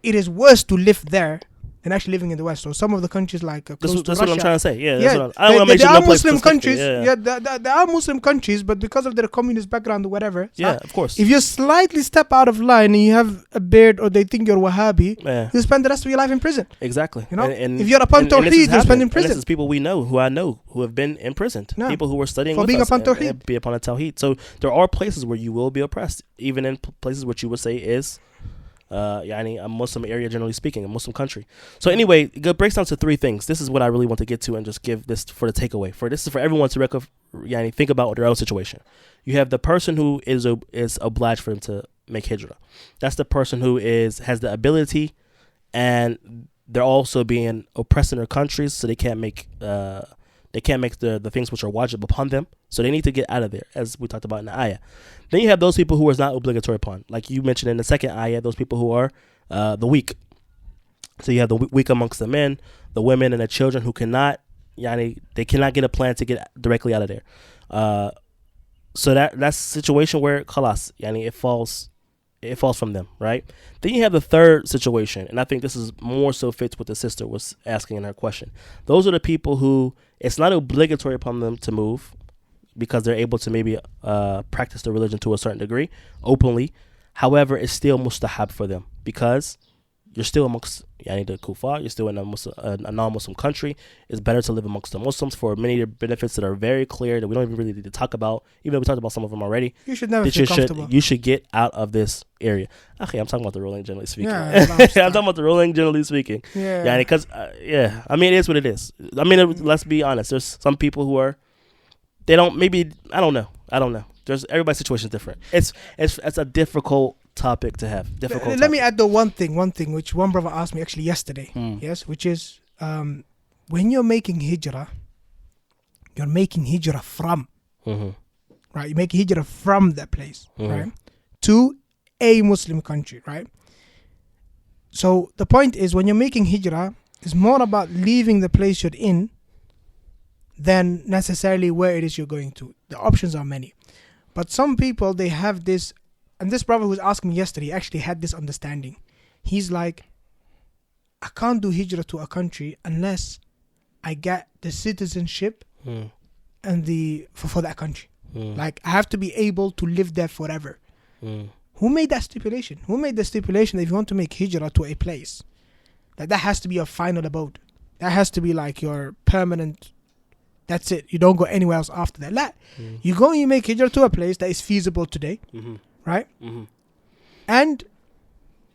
it is worse to live there than actually living in the West. So some of the countries like that's Russia, what I'm trying to say. Yeah, there are Muslim countries. There are Muslim countries, but because of their communist background or whatever. Yeah, of course. If you slightly step out of line and you have a beard, or they think you're Wahhabi, you spend the rest of your life in prison. Exactly. And if you're upon Tawheed, you spend in prison. And this is people who I know who have been imprisoned. Yeah. People who were studying for being upon Tawheed. Be upon a Tawheed. So there are places where you will be oppressed, even in places which you would say is a Muslim area, generally speaking, a Muslim country. So anyway, it breaks down to three things. This is what I really want to get to and just give this for the takeaway. This is for everyone to think about their own situation. You have the person who is obliged for them to make hijrah. That's the person who has the ability, and they're also being oppressed in their countries, so they can't make the things which are wajib upon them. So they need to get out of there, as we talked about in the ayah. Then you have those people who is not obligatory upon, like you mentioned in the second ayah, those people who are the weak. So you have the weak amongst the men, the women, and the children who cannot, they cannot get a plan to get directly out of there. So that's a situation where khalas, it falls from them, right? Then you have the third situation, and I think this is more so fits what the sister was asking in her question. Those are the people who it's not obligatory upon them to move, because they're able to maybe practice their religion to a certain degree openly. However, it's still mustahab for them, because you're still amongst the kuffar, you're still in a non-Muslim country. It's better to live amongst the Muslims for many benefits that are very clear that we don't even really need to talk about, even though we talked about some of them already. You should never feel comfortable. You should get out of this area. Okay, I'm talking about the ruling generally speaking. Yeah, I'm talking about the ruling generally speaking. Yeah. Because it is what it is. Let's be honest. There's some people who are, they don't, maybe, I don't know. Everybody's situation is different. It's a difficult topic to have. Let me add the one thing which one brother asked me actually yesterday. Yes, which is when you're making hijrah, you're making hijrah from, right? You make hijrah from that place, right, to a Muslim country, right? So the point is, when you're making hijrah, it's more about leaving the place you're in than necessarily where it is you're going to. The options are many, but some people, they have this. And this brother who was asking me yesterday actually had this understanding. He's like, I can't do hijrah to a country unless I get the citizenship and for that country. Like, I have to be able to live there forever. Who made that stipulation? Who made the stipulation that if you want to make hijrah to a place, that has to be your final abode? That has to be like your permanent, that's it. You don't go anywhere else after that. You go and you make hijrah to a place that is feasible today. Right? And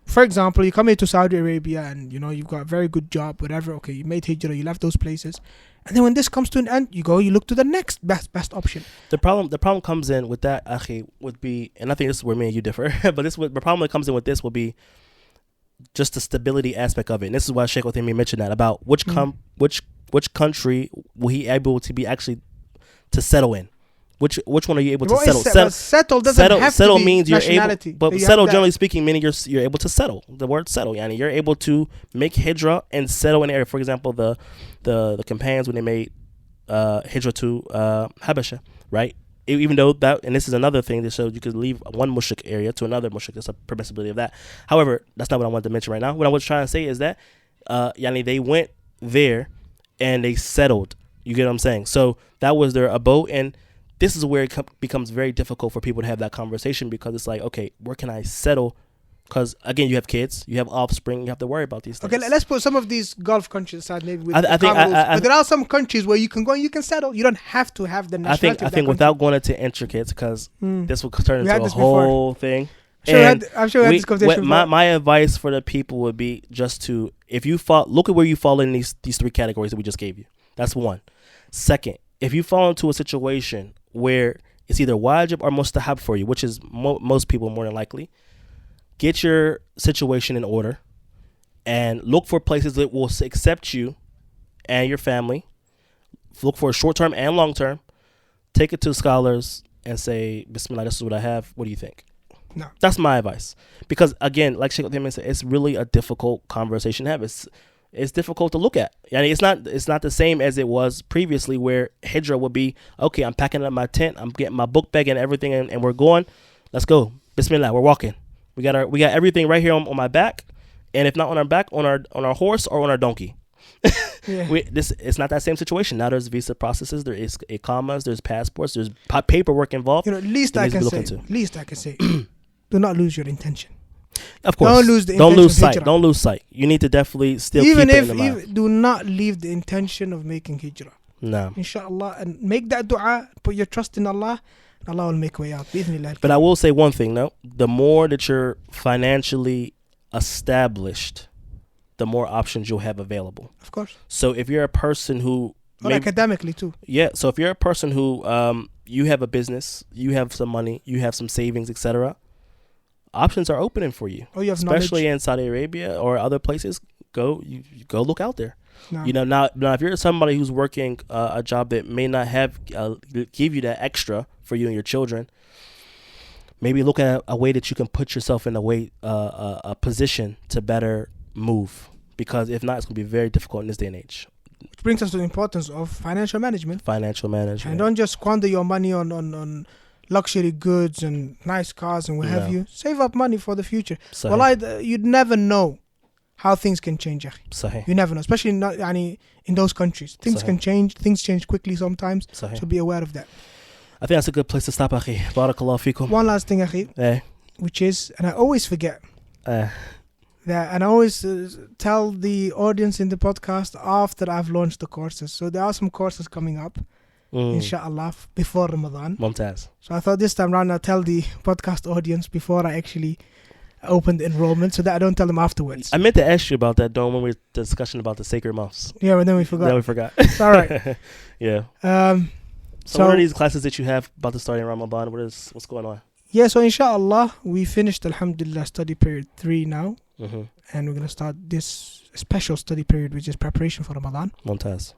for example, you come here to Saudi Arabia and you've got a very good job, whatever. Okay, you made hijrah, you left those places, and then when this comes to an end, you look to the next best option. The problem comes in with that, akhi, would be, and I think this is where me and you differ, but the problem that comes in with this will be just the stability aspect of it. And this is why Shaykh Aadil mentioned that about which country will he able to be actually to settle in. Which one are you able to settle? Settle doesn't have settle to be means nationality. You're able, but settle generally speaking meaning you're able to settle. The word settle, you're able to make hijrah and settle in an area. For example, the companions when they made Hijrah to Habasha, right? Even though that, and this is another thing that shows you could leave one mushrik area to another mushrik. There's a permissibility of that. However, that's not what I wanted to mention right now. What I was trying to say is that they went there and they settled. You get what I'm saying? So that was their abode, and this is where it becomes very difficult for people to have that conversation, because it's like, okay, where can I settle? Because again, you have kids, you have offspring, you have to worry about these things. Okay, let's put some of these Gulf countries aside, maybe. With I think but there are some countries where you can go and you can settle. You don't have to have the nationality. I think without going into intricates, because this will turn into a whole thing. I'm sure we had this conversation. My advice for the people would be just to, if you look at where you fall in these three categories that we just gave you. That's one. Second, if you fall into a situation where it's either wajib or mustahab for you, which is most people more than likely, get your situation in order and look for places that will accept you and your family. Look for a short-term and long-term. Take it to scholars and say, Bismillah, this is what I have. What do you think? No. That's my advice. Because, again, like Shaykh Aadil said, it's really a difficult conversation to have. It's difficult to look at. I mean, it's not the same as it was previously, where Hijrah would be, okay, I'm packing up my tent, I'm getting my book bag and everything, and we're going. Let's go. Bismillah, we're walking. We got everything right here on my back, and if not on our back, on our horse or on our donkey. Yeah. It's not that same situation. Now there's visa processes, there is iqamas, there's passports, there's paperwork involved. Least I can say, do not lose your intention. Of course, don't lose the intention. Don't lose sight. You need to definitely still keep it in the mind. Do not leave the intention of making hijrah. No. Inshaa Allah, and make that dua. Put your trust in Allah. Allah will make a way out. But I will say one thing, though. The more that you're financially established, the more options you'll have available. Of course. So if you're a person who... academically too. Yeah. So if you're a person who you have a business, you have some money, you have some savings, etc., options are opening for you. Oh, you have especially knowledge. In Saudi Arabia or other places. Go look out there. No. Now if you're somebody who's working a job that may not have give you that extra for you and your children, maybe look at a way that you can put yourself in a position to better move, because if not, it's going to be very difficult in this day and age. Which brings us to the importance of financial management. And don't just squander your money on luxury goods and nice cars and what have you. Save up money for the future. Wallahi, you'd never know how things can change. You never know, especially in those countries. Things can change. Things change quickly sometimes. So be aware of that. I think that's a good place to stop, Akhi. Barakallahu feekum. One last thing, Akhi, which is, and I always forget, that, and I always tell the audience in the podcast after I've launched the courses. So there are some courses coming up, Inshaa Allāh, before Ramadan. Mumtaz. So I thought this time around I'll tell the podcast audience before I actually opened enrollment, so that I don't tell them afterwards. I meant to ask you about that, Don, when we were discussing about the sacred months. Yeah, but then we forgot. It's all right. Yeah. So what are these classes that you have about to start in Ramadan? What's going on? Yeah, so Inshaa Allāh, we finished alhamdulillah study period 3 now. And we're going to start this special study period, which is preparation for Ramadan. Mumtaz.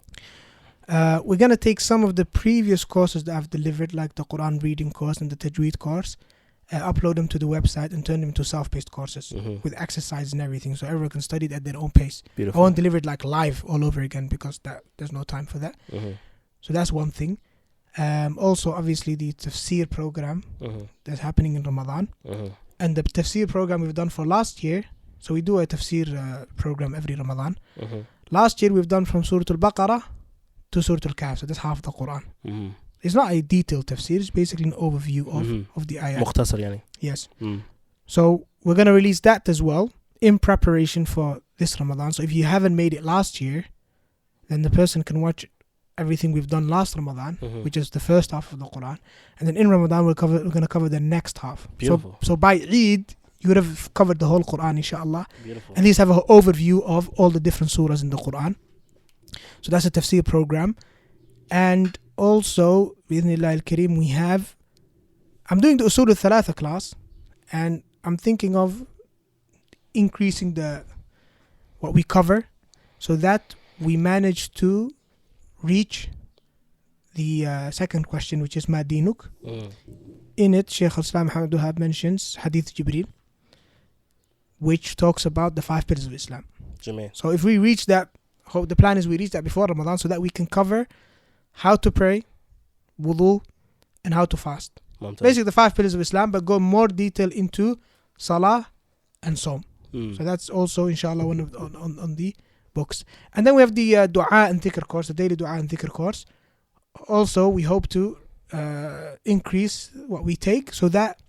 We're going to take some of the previous courses that I've delivered, like the Quran reading course and the Tajweed course, upload them to the website and turn them into self-paced courses with exercise and everything, so everyone can study it at their own pace. Beautiful. I won't deliver it like live all over again, because there's no time for that. So that's one thing. Also, obviously, the tafsir program that's happening in Ramadan. And the tafsir program we've done for last year. So we do a tafsir program every Ramadan. Last year we've done from Surah Al-Baqarah to Surah Al-Kahf. So that's half the Quran. It's not a detailed tafsir. It's basically an overview of the ayat. Mukhtasar yani. Yes. So we're going to release that as well in preparation for this Ramadan. So if you haven't made it last year, then the person can watch everything we've done last Ramadan, which is the first half of the Quran. And then in Ramadan, we're going to cover the next half. Beautiful. So by Eid, you would have covered the whole Quran, inshallah. Beautiful. At least have an overview of all the different surahs in the Quran. So that's a tafsir program. And also, bi'idhnillah al-kareem, I'm doing the Usul al-Thalatha class, and I'm thinking of increasing what we cover, so that we manage to reach the second question, which is Ma Dinuk. In it, Shaykh Al-Islam Muhammad Abdul Walis mentions Hadith Jibreel, which talks about the 5 pillars of Islam. Jameen. So if we reach that, the plan is we reach that before Ramadan, so that we can cover how to pray, wudu, and how to fast. Basically the 5 pillars of Islam, but go more detail into salah and Saum. So that's also inshallah one of on the books. And then we have the dua and dhikr course, the daily dua and dhikr course. Also we hope to increase what we take so that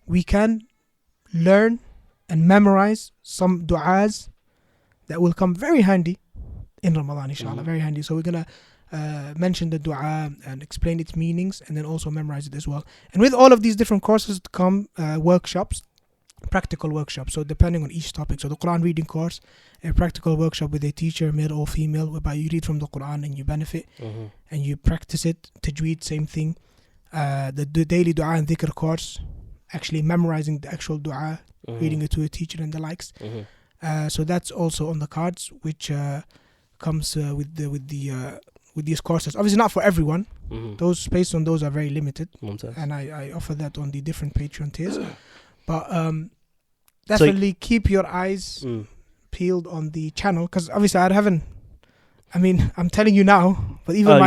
we can learn and memorize some du'as that will come very handy in Ramadan, inshallah, very handy. So we're going to mention the dua and explain its meanings and then also memorize it as well. And with all of these different courses come workshops, practical workshops. So depending on each topic. So the Quran reading course, a practical workshop with a teacher, male or female, whereby you read from the Quran and you benefit and you practice it. Tajweed, same thing. The daily dua and dhikr course, actually memorizing the actual dua, reading it to a teacher and the likes. So that's also on the cards, which comes with these courses. Obviously not for everyone. Those based on those are very limited, and I offer that on the different Patreon tiers. But definitely keep your eyes peeled on the channel, because obviously I'm telling you now, but even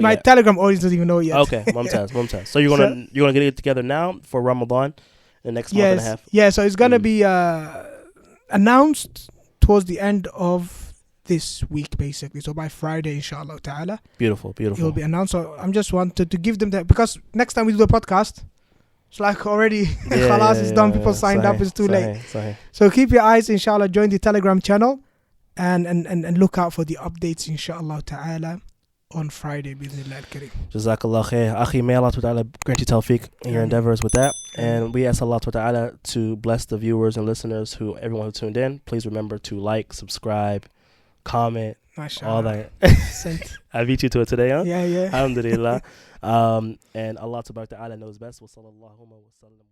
my Telegram audience doesn't even know yet. Okay, Mumtaz. So you're gonna get it together now for Ramadan, the next month and a half. Yeah, so it's gonna be announced towards the end of this week, basically. So by Friday, Inshaa Allāh ta'ala. Beautiful. It will be announced. So I'm just wanted to give them that, because next time we do the podcast, it's like already khalas, it's done. People signed up. It's too late. So keep your eyes, inshallah. Join the Telegram channel and look out for the updates, inshallah ta'ala, on Friday. Bismillah al-Kareem. Jazakallah khair. Akhi, may Allah ta'ala grant you tawfiq in your endeavors with that. And we ask Allah ta'ala to bless the viewers and listeners, everyone who tuned in. Please remember to like, subscribe, comment, all that. I beat you to it today, huh? Yeah. Alhamdulillah. And Allah ta'ala knows best. Wa sallallahu wa sallam.